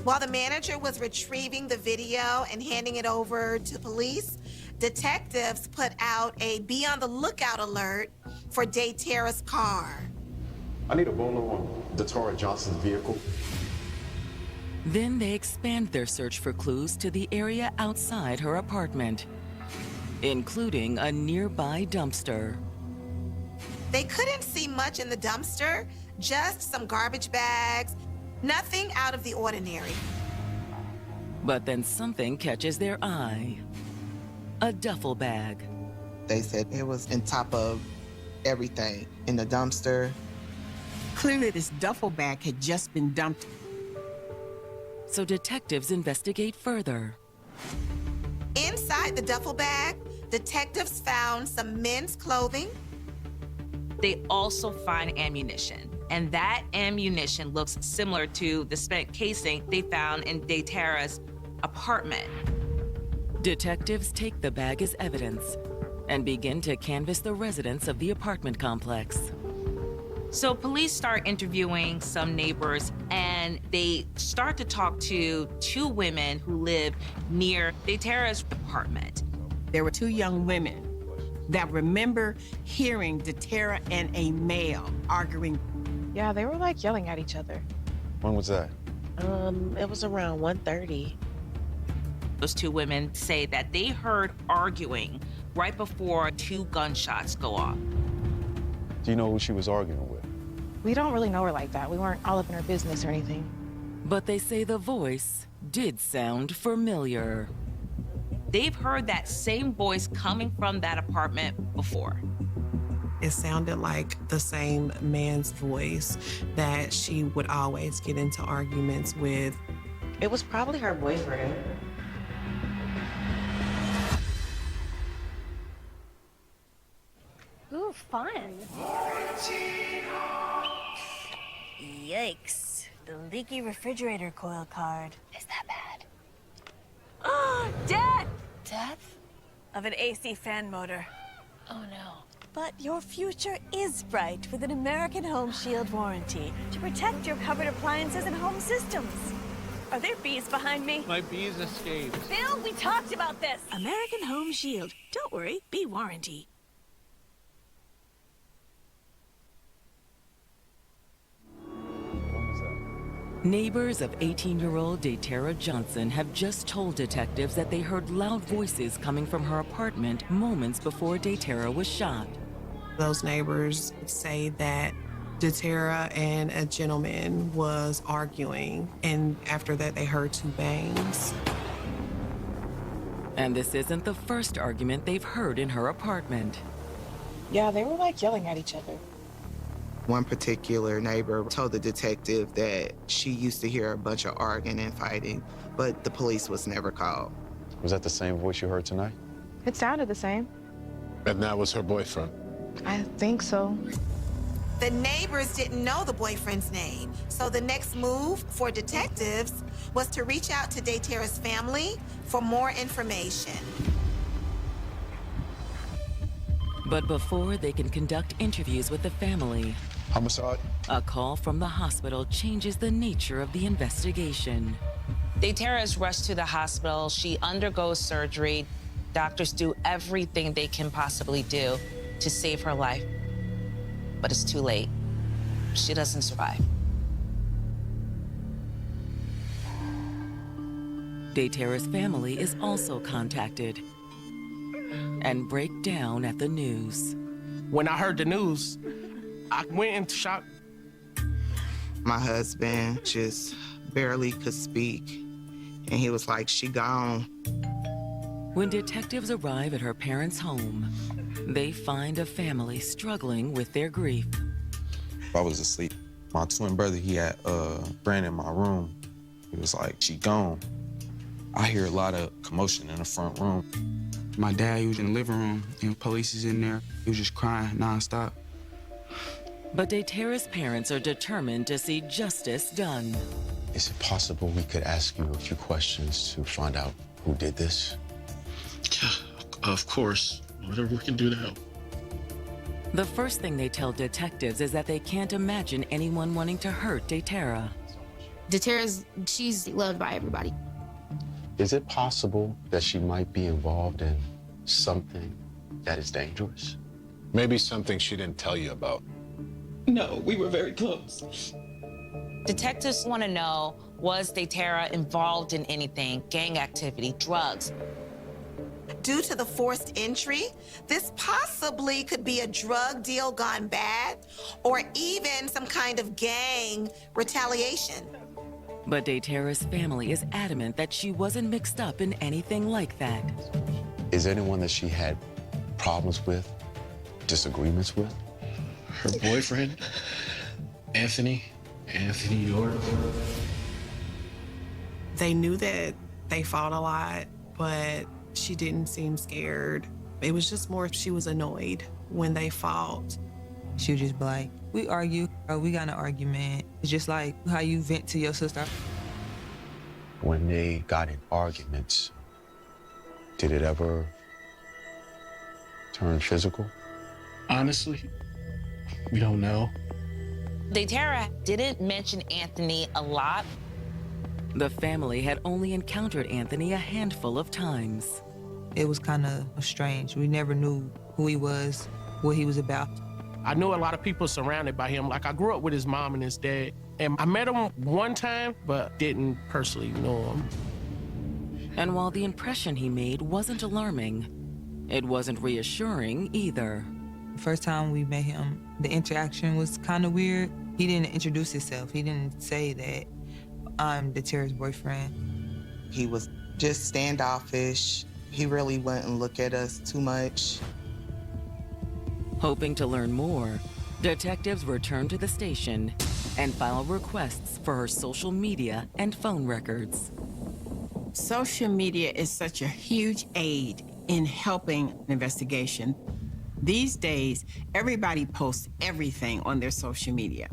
While the manager was retrieving the video and handing it over to police, detectives put out a be on the lookout alert for Daytera's car. I need a bolo on Daytera Johnson's vehicle. Then they expand their search for clues to the area outside her apartment, including a nearby dumpster. They couldn't see much in the dumpster, just some garbage bags, nothing out of the ordinary. But then something catches their eye. A duffel bag. They said it was on top of everything in the dumpster. Clearly, this duffel bag had just been dumped. So detectives investigate further. Inside the duffel bag, detectives found some men's clothing. They also find ammunition, and that ammunition looks similar to the spent casing they found in Daytera's apartment. Detectives take the bag as evidence and begin to canvass the residents of the apartment complex. So police start interviewing some neighbors, and they start to talk to two women who live near Daytera's apartment. There were two young women that remember hearing Daytera and a male arguing. Yeah, they were like yelling at each other. When was that? It was around 1:30. Those two women say that they heard arguing right before two gunshots go off. Do you know who she was arguing with? We don't really know her like that. We weren't all up in her business or anything. But they say the voice did sound familiar. They've heard that same voice coming from that apartment before. It sounded like the same man's voice that she would always get into arguments with. It was probably her boyfriend. Ooh, fun. Yikes. The leaky refrigerator coil card. Is that bad? Oh, Dad! Death? Of an AC fan motor. Oh no. But your future is bright with an American Home Shield warranty to protect your covered appliances and home systems. Are there bees behind me? My bees escaped. Phil, we talked about this. American Home Shield. Don't worry, bee warranty. Neighbors of 18-year-old Daytera Johnson have just told detectives that they heard loud voices coming from her apartment moments before Daytera was shot. Those neighbors say that Daytera and a gentleman was arguing, and after that they heard two bangs. And this isn't the first argument they've heard in her apartment. Yeah, they were like yelling at each other. One particular neighbor told the detective that she used to hear a bunch of arguing and fighting, but the police was never called. Was that the same voice you heard tonight? It sounded the same. And that was her boyfriend. I think so. The neighbors didn't know the boyfriend's name, so the next move for detectives was to reach out to Daytera's family for more information. But before they can conduct interviews with the family, Homicide? a call from the hospital changes the nature of the investigation. Daytera is rushed to the hospital. She undergoes surgery. Doctors do everything they can possibly do to save her life. But it's too late. She doesn't survive. Daytera's family is also contacted and break down at the news. When I heard the news, I went into shock. My husband just barely could speak, and he was like, she gone. When detectives arrive at her parents' home, they find a family struggling with their grief. I was asleep. My twin brother, he had Brandon in my room. He was like, she gone. I hear a lot of commotion in the front room. My dad, he was in the living room, and police is in there. He was just crying nonstop. But Daytera's parents are determined to see justice done. Is it possible we could ask you a few questions to find out who did this? Yeah, of course. Whatever we can do to help. The first thing they tell detectives is that they can't imagine anyone wanting to hurt Daytera. She's loved by everybody. Is it possible that she might be involved in something that is dangerous? Maybe something she didn't tell you about. No, we were very close. Detectives want to know, was Daytera involved in anything, gang activity, drugs? Due to the forced entry, this possibly could be a drug deal gone bad or even some kind of gang retaliation. But Daytera's family is adamant that she wasn't mixed up in anything like that. Is anyone that she had problems with, disagreements with? Her boyfriend, Anthony York. They knew that they fought a lot, but she didn't seem scared. It was just more she was annoyed when they fought. She would just be like, we argue, or we got an argument. It's just like how you vent to your sister. When they got in arguments, did it ever turn physical? Honestly, we don't know. Daytera didn't mention Anthony a lot. The family had only encountered Anthony a handful of times. It was kind of strange. We never knew who he was, what he was about. I knew a lot of people surrounded by him. Like, I grew up with his mom and his dad. And I met him one time, but didn't personally know him. And while the impression he made wasn't alarming, it wasn't reassuring either. The first time we met him, the interaction was kind of weird. He didn't introduce himself. He didn't say that I'm Daytera's boyfriend. He was just standoffish. He really wouldn't look at us too much. Hoping to learn more, detectives return to the station and file requests for her social media and phone records. Social media is such a huge aid in helping an investigation. These days, everybody posts everything on their social media.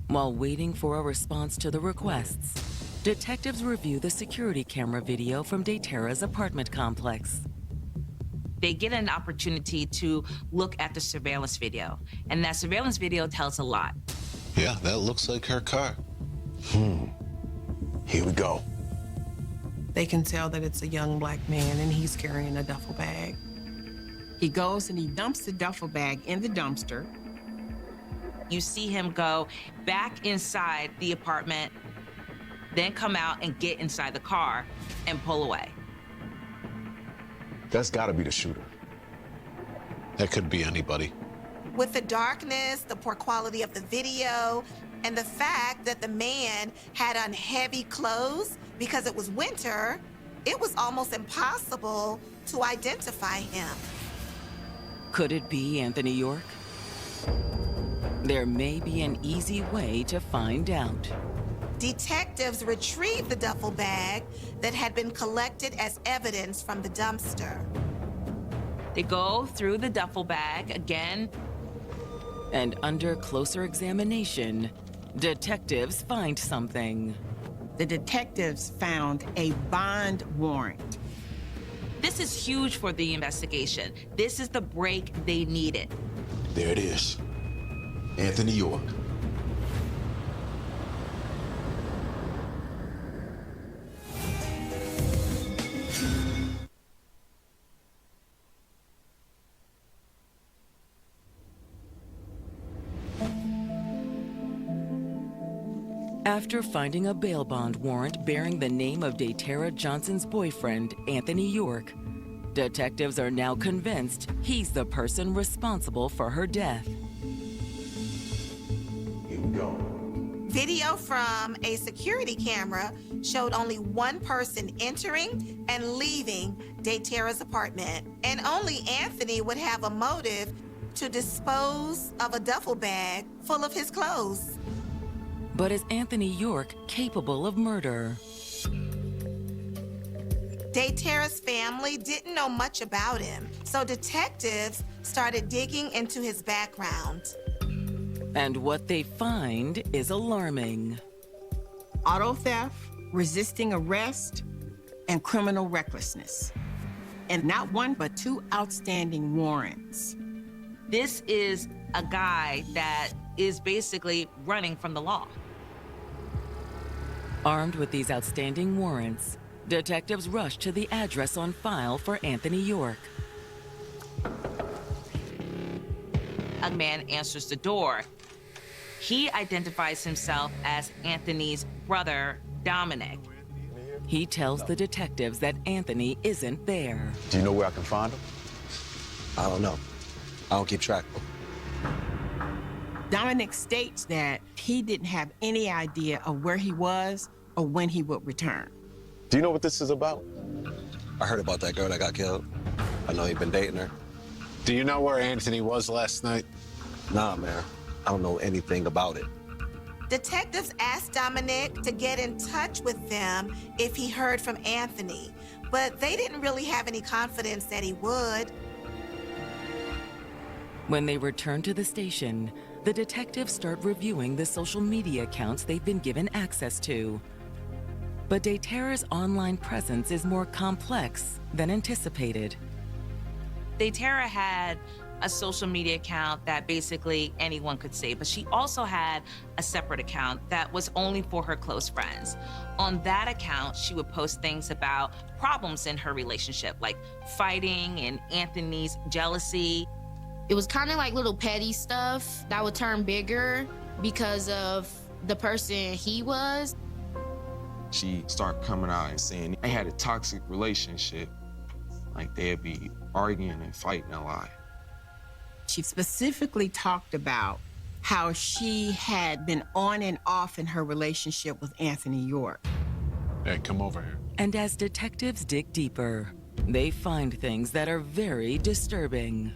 While waiting for a response to the requests, detectives review the security camera video from Daytera's apartment complex. They get an opportunity to look at the surveillance video, and that surveillance video tells a lot. Yeah, that looks like her car. Here we go. They can tell that it's a young black man and he's carrying a duffel bag. He goes and he dumps the duffel bag in the dumpster. You see him go back inside the apartment, then come out and get inside the car and pull away. That's gotta be the shooter. That could be anybody. With the darkness, the poor quality of the video, and the fact that the man had on heavy clothes because it was winter, it was almost impossible to identify him. Could it be Anthony York? There may be an easy way to find out. Detectives retrieved the duffel bag that had been collected as evidence from the dumpster. They go through the duffel bag again. And under closer examination, detectives find something. The detectives found a bond warrant. This is huge for the investigation. This is the break they needed. There it is. Anthony York. After finding a bail bond warrant bearing the name of Daytara Johnson's boyfriend, Anthony York, detectives are now convinced he's the person responsible for her death. Here we go. Video from a security camera showed only one person entering and leaving Daytara's apartment, and only Anthony would have a motive to dispose of a duffel bag full of his clothes. But is Anthony York capable of murder? Daytara's family didn't know much about him, so detectives started digging into his background. And what they find is alarming. Auto theft, resisting arrest, and criminal recklessness. And not one, but 2 outstanding warrants. This is a guy that is basically running from the law. Armed with these outstanding warrants, detectives rush to the address on file for Anthony York. A man answers the door. He identifies himself as Anthony's brother, Dominic. He tells the detectives that Anthony isn't there. Do you know where I can find him? I don't know. I don't keep track of him. Dominic states that he didn't have any idea of where he was or when he would return. Do you know what this is about? I heard about that girl that got killed. I know you've been dating her. Do you know where Anthony was last night? Nah, man. I don't know anything about it. Detectives asked Dominic to get in touch with them if he heard from Anthony, but they didn't really have any confidence that he would. When they return to the station, the detectives start reviewing the social media accounts they've been given access to. But Daytara's online presence is more complex than anticipated. Daytara had a social media account that basically anyone could see, but she also had a separate account that was only for her close friends. On that account, she would post things about problems in her relationship, like fighting and Anthony's jealousy. It was kind of like little petty stuff that would turn bigger because of the person he was. She started coming out and saying they had a toxic relationship. Like they'd be arguing and fighting a lot. She specifically talked about how she had been on and off in her relationship with Anthony York. Hey, come over here. And as detectives dig deeper, they find things that are very disturbing.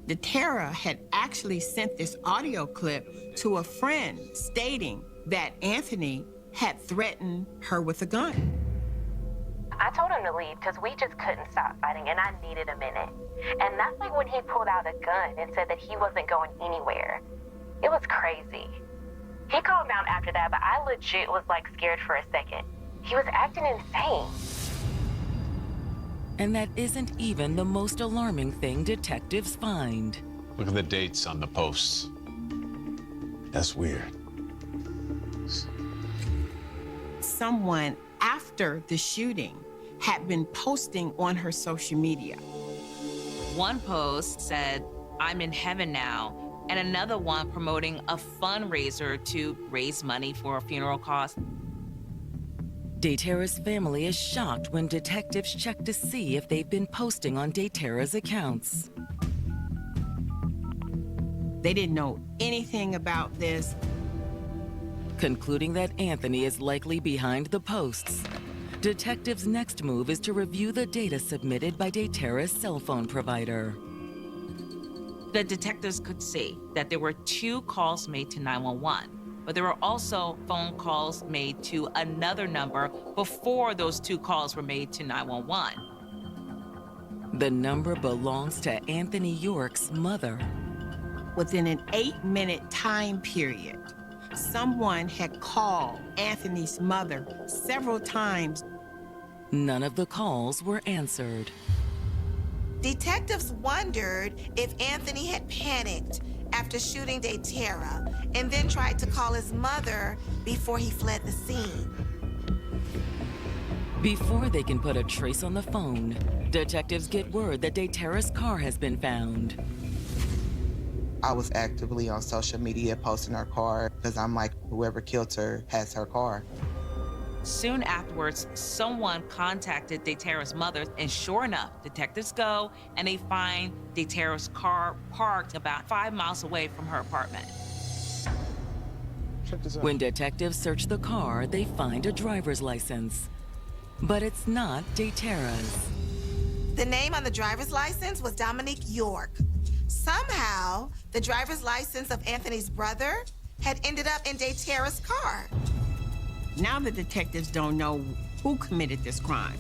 Daytara had actually sent this audio clip to a friend stating that Anthony had threatened her with a gun. I told him to leave because we just couldn't stop fighting and I needed a minute. And that's like when he pulled out a gun and said that he wasn't going anywhere. It was crazy. He calmed down after that, but I legit was like scared for a second. He was acting insane. And that isn't even the most alarming thing detectives find. Look at the dates on the posts. That's weird. Someone after the shooting had been posting on her social media. One post said, "I'm in heaven now," and another one promoting a fundraiser to raise money for a funeral cost. Daytara's family is shocked when detectives check to see if they've been posting on Daytara's accounts. They didn't know anything about this. Concluding that Anthony is likely behind the posts, Detectives' next move is to review the data submitted by Daytera's cell phone provider. The detectives could see that there were 2 calls made to 911, but there were also phone calls made to another number before those 2 calls were made to 911. The number belongs to Anthony York's mother. Within an 8-minute time period, someone had called Anthony's mother several times. None of the calls were answered. Detectives wondered if Anthony had panicked after shooting Daytera and then tried to call his mother before he fled the scene. Before they can put a trace on the phone, detectives get word that Daytera's car has been found. I was actively on social media posting her car because I'm like, whoever killed her has her car. Soon afterwards, someone contacted Daytera's mother, and sure enough, detectives go and they find Daytera's car parked about 5 miles away from her apartment. Check this out. When detectives search the car, they find a driver's license. But it's not Daytera's. The name on the driver's license was Dominic York. Somehow, the driver's license of Anthony's brother had ended up in Daytera's car. Now the detectives don't know who committed this crime.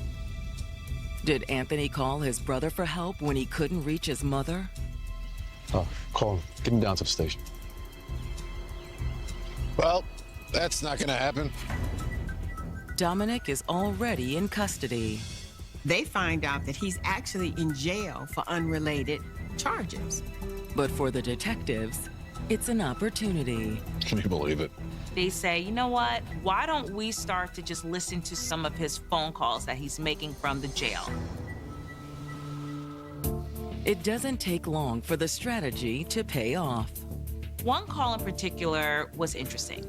Did Anthony call his brother for help when he couldn't reach his mother? Oh, call him. Get him down to the station. Well, that's not gonna happen. Dominic is already in custody. They find out that he's actually in jail for unrelated charges. But for the detectives, it's an opportunity. Can you believe it? They say, you know what? Why don't we start to just listen to some of his phone calls that he's making from the jail? It doesn't take long for the strategy to pay off. One call in particular was interesting.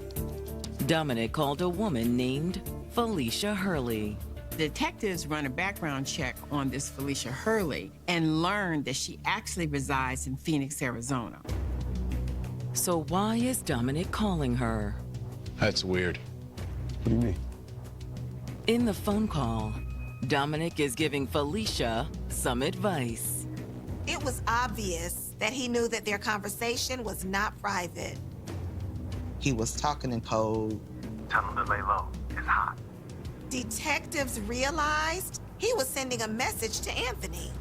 Dominic called a woman named Felicia Hurley. Detectives run a background check on this Felicia Hurley and learn that she actually resides in Phoenix, Arizona. So why is Dominic calling her? That's weird. What do you mean? In the phone call, Dominic is giving Felicia some advice. It was obvious that he knew that their conversation was not private. He was talking in code. Tell him to lay low. It's hot. Detectives realized he was sending a message to Anthony.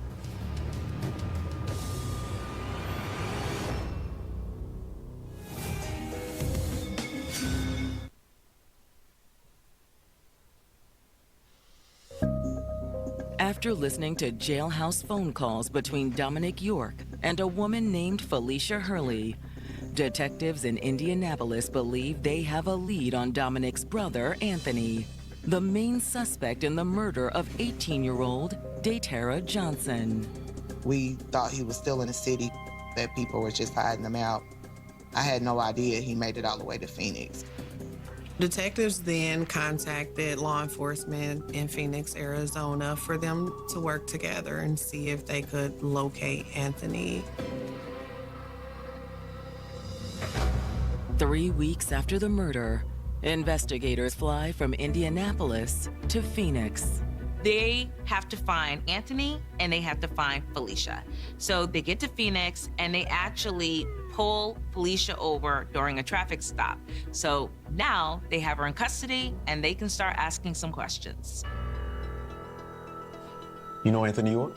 After listening to jailhouse phone calls between Dominic York and a woman named Felicia Hurley, detectives in Indianapolis believe they have a lead on Dominic's brother, Anthony, the main suspect in the murder of 18-year-old Daytera Johnson. We thought he was still in the city, that people were just hiding him out. I had no idea he made it all the way to Phoenix. Detectives then contacted law enforcement in Phoenix, Arizona for them to work together and see if they could locate Anthony. 3 weeks after the murder, investigators fly from Indianapolis to Phoenix. They have to find Anthony and they have to find Felicia. So they get to Phoenix and they actually pull Felicia over during a traffic stop. So now they have her in custody and they can start asking some questions. You know Anthony York?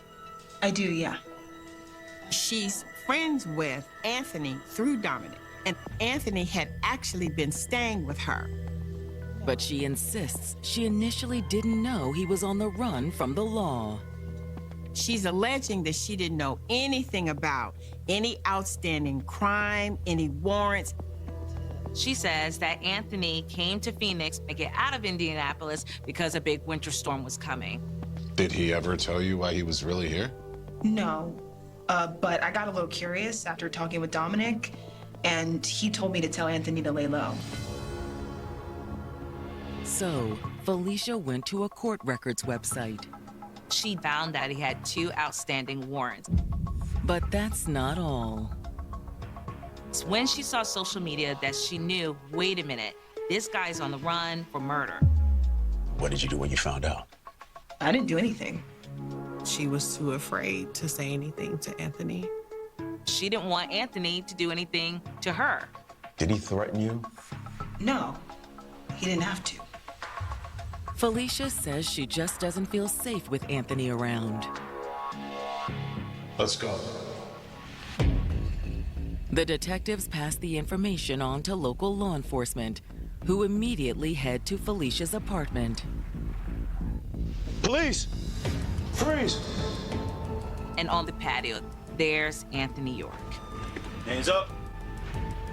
I do, yeah. She's friends with Anthony through Dominic, and Anthony had actually been staying with her. But she insists she initially didn't know he was on the run from the law. She's alleging that she didn't know anything about any outstanding crime, any warrants. She says that Anthony came to Phoenix to get out of Indianapolis because a big winter storm was coming. Did he ever tell you why he was really here? No, but I got a little curious after talking with Dominic, and he told me to tell Anthony to lay low. So, Felicia went to a court records website. She found that he had 2 outstanding warrants. But that's not all. It's when she saw social media that she knew, wait a minute, this guy's on the run for murder. What did you do when you found out? I didn't do anything. She was too afraid to say anything to Anthony. She didn't want Anthony to do anything to her. Did he threaten you? No, he didn't have to. Felicia says she just doesn't feel safe with Anthony around. Let's go. The detectives pass the information on to local law enforcement, who immediately head to Felicia's apartment. Police! Freeze! And on the patio, there's Anthony York. Hands up.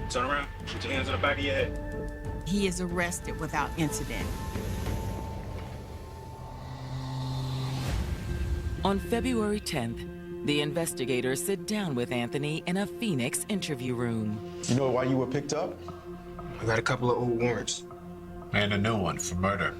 Turn around. Put your hands on the back of your head. He is arrested without incident. On February 10th, the investigators sit down with Anthony in a Phoenix interview room. You know why you were picked up? I got a couple of old warrants. And a new one for murder.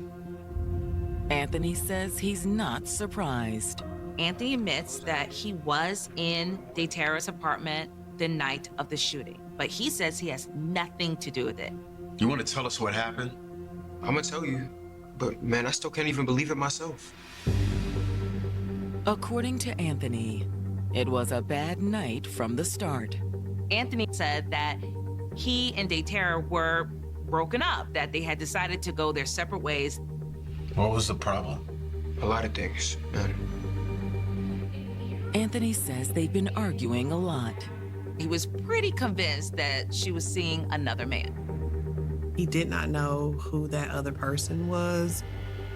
Anthony says he's not surprised. Anthony admits that he was in Daytera's apartment the night of the shooting, but he says he has nothing to do with it. You want to tell us what happened? I'm gonna tell you, but man, I still can't even believe it myself. According to Anthony, it was a bad night from the start. Anthony said that he and Daytera were broken up, that they had decided to go their separate ways. What was the problem? A lot of things, man. Anthony says they've been arguing a lot. He was pretty convinced that she was seeing another man. He did not know who that other person was.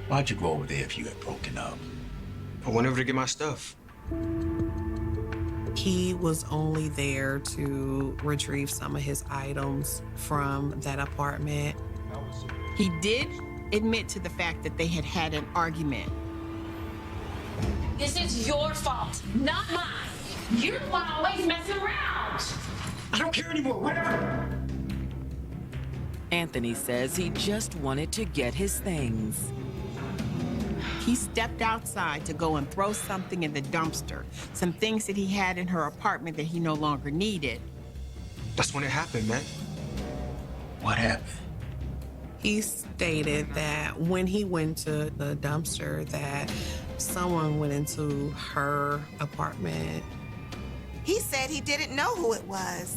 Why'd you go over there if you had broken up? I went over to get my stuff. He was only there to retrieve some of his items from that apartment. He did admit to the fact that they had had an argument. This is your fault, not mine. You're the one always messing around. I don't care anymore, whatever. Anthony says he just wanted to get his things. He stepped outside to go and throw something in the dumpster, some things that he had in her apartment that he no longer needed. That's when it happened, man. What happened? He stated that when he went to the dumpster that someone went into her apartment. He said he didn't know who it was.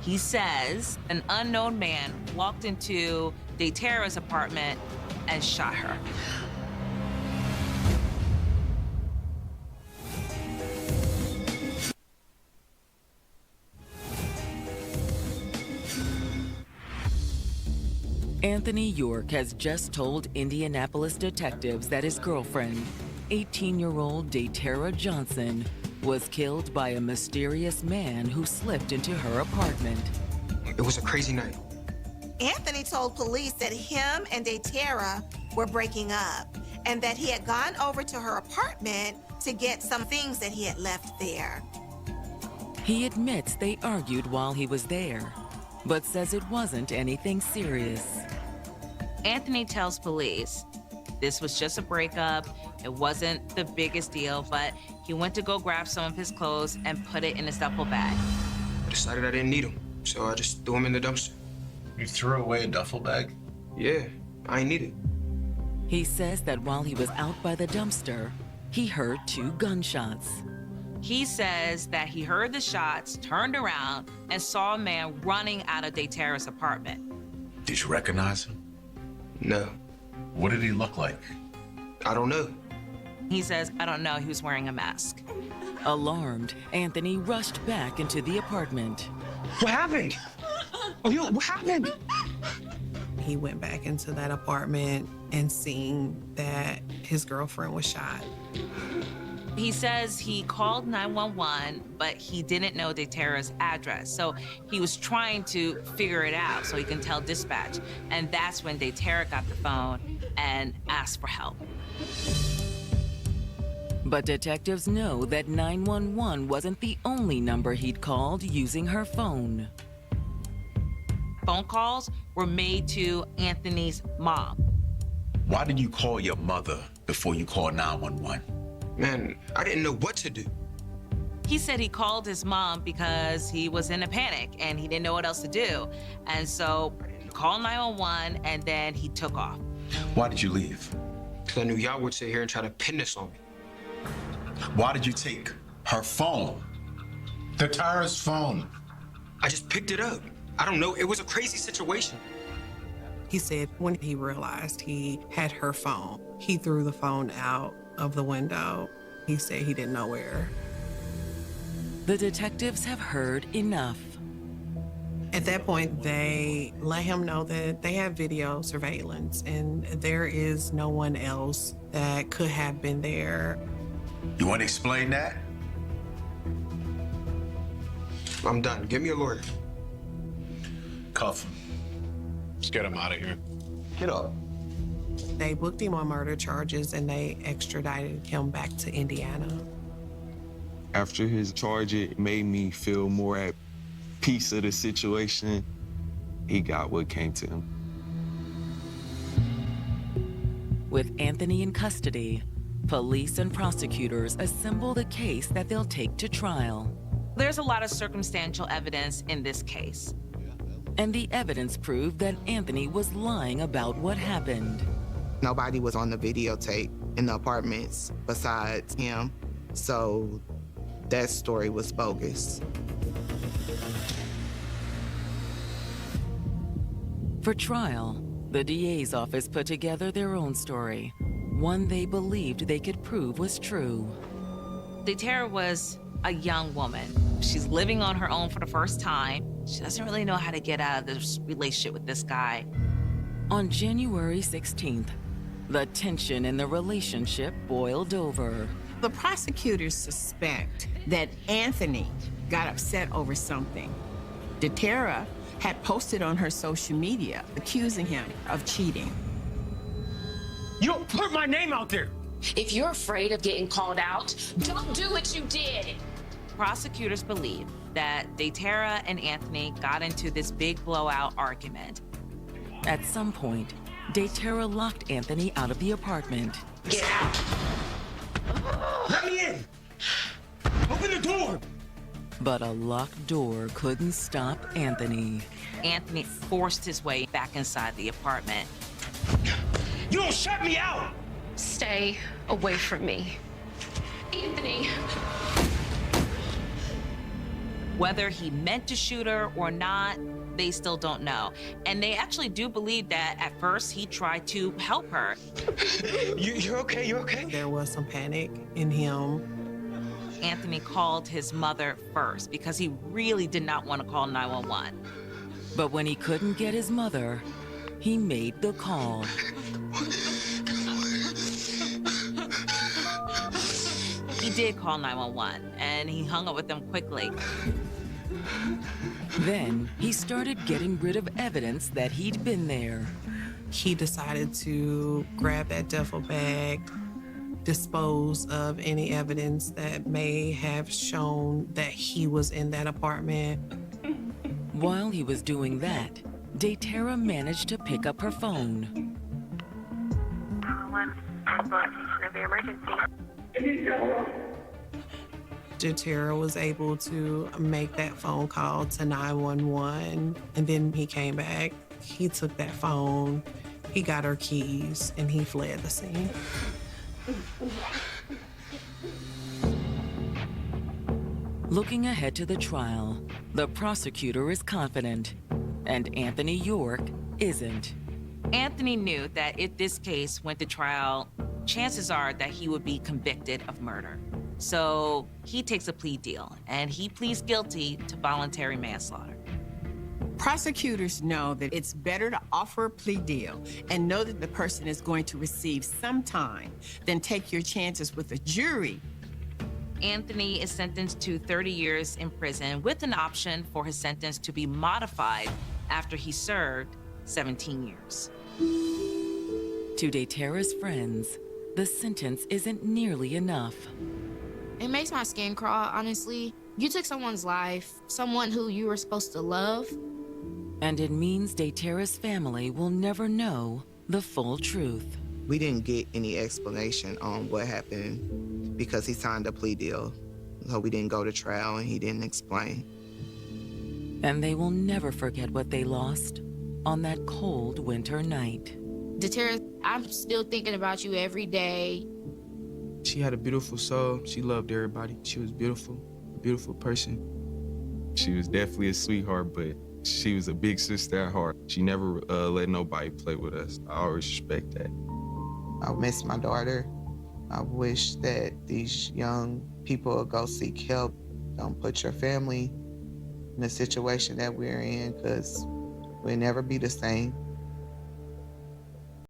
He says an unknown man walked into Daytera's apartment and shot her. Anthony York has just told Indianapolis detectives that his girlfriend, 18-year-old Daytera Johnson, was killed by a mysterious man who slipped into her apartment. It was a crazy night. Anthony told police that him and Daytera were breaking up and that he had gone over to her apartment to get some things that he had left there. He admits they argued while he was there, but says it wasn't anything serious. Anthony tells police this was just a breakup. It wasn't the biggest deal, but he went to go grab some of his clothes and put it in his duffel bag. I decided I didn't need them, so I just threw them in the dumpster. You threw away a duffel bag? Yeah, I ain't need it. He says that while he was out by the dumpster, he heard 2 gunshots. He says that he heard the shots, turned around, and saw a man running out of Daytera's apartment. Did you recognize him? No. What did he look like? I don't know. He says, I don't know, he was wearing a mask. Alarmed, Anthony rushed back into the apartment. What happened? What happened? He went back into that apartment and seen that his girlfriend was shot. He says he called 911, but he didn't know Daytera's address. So he was trying to figure it out so he can tell dispatch. And that's when Daytera got the phone and asked for help. But detectives know that 911 wasn't the only number he'd called using her phone. Phone calls were made to Anthony's mom. Why did you call your mother before you called 911? Man, I didn't know what to do. He said he called his mom because he was in a panic and he didn't know what else to do. And so he called 911 and then he took off. Why did you leave? Because I knew y'all would sit here and try to pin this on me. Why did you take her phone? Tara's phone. I just picked it up. I don't know. It was a crazy situation. He said when he realized he had her phone, he threw the phone out of the window. He said he didn't know where. The detectives have heard enough. At that point, they let him know that they have video surveillance and there is no one else that could have been there. You want to explain that? I'm done. Give me a lawyer. Cuff him. Let's get him out of here. Get up. They booked him on murder charges and they extradited him back to Indiana. After his charge, it made me feel more at peace of the situation. He got what came to him. With Anthony in custody, police and prosecutors assemble the case that they'll take to trial. There's a lot of circumstantial evidence in this case. And the evidence proved that Anthony was lying about what happened. Nobody was on the videotape in the apartments besides him, so that story was bogus. For trial, the DA's office put together their own story, one they believed they could prove was true. Tara was a young woman. She's living on her own for the first time. She doesn't really know how to get out of this relationship with this guy. On January 16th, the tension in the relationship boiled over. The prosecutors suspect that Anthony got upset over something. Tara had posted on her social media accusing him of cheating. You don't put my name out there. If you're afraid of getting called out, don't do what you did. Prosecutors believe that Tara and Anthony got into this big blowout argument. At some point, Tara locked Anthony out of the apartment. Get out. Let me in. Open the door. But a locked door couldn't stop Anthony. Anthony forced his way back inside the apartment. You don't shut me out. Stay away from me. Anthony. Whether he meant to shoot her or not, they still don't know. And they actually do believe that at first he tried to help her. You're okay, you're okay? There was some panic in him. Anthony called his mother first because he really did not want to call 911. But when he couldn't get his mother, he made the call. He did call 911, and he hung up with them quickly. Then he started getting rid of evidence that he'd been there. He decided to grab that duffel bag, dispose of any evidence that may have shown that he was in that apartment. While he was doing that, Tara managed to pick up her phone. Tara was able to make that phone call to 911, and then he came back. He took that phone, he got her keys, and he fled the scene. Looking ahead to the trial, the prosecutor is confident, and Anthony York isn't. Anthony knew that if this case went to trial, chances are that he would be convicted of murder. So he takes a plea deal, and he pleads guilty to voluntary manslaughter. Prosecutors know that it's better to offer a plea deal and know that the person is going to receive some time than take your chances with a jury. Anthony is sentenced to 30 years in prison with an option for his sentence to be modified after he served 17 years. To Tara's friends, the sentence isn't nearly enough. It makes my skin crawl, honestly. You took someone's life, someone who you were supposed to love. And it means Tara's family will never know the full truth. We didn't get any explanation on what happened because he signed a plea deal. So we didn't go to trial and he didn't explain. And they will never forget what they lost on that cold winter night. DeTerra, I'm still thinking about you every day. She had a beautiful soul. She loved everybody. She was beautiful, a beautiful person. She was definitely a sweetheart, but she was a big sister at heart. She never let nobody play with us. I always respect that. I miss my daughter. I wish that these young people would go seek help. Don't put your family in the situation that we're in, because we'll never be the same.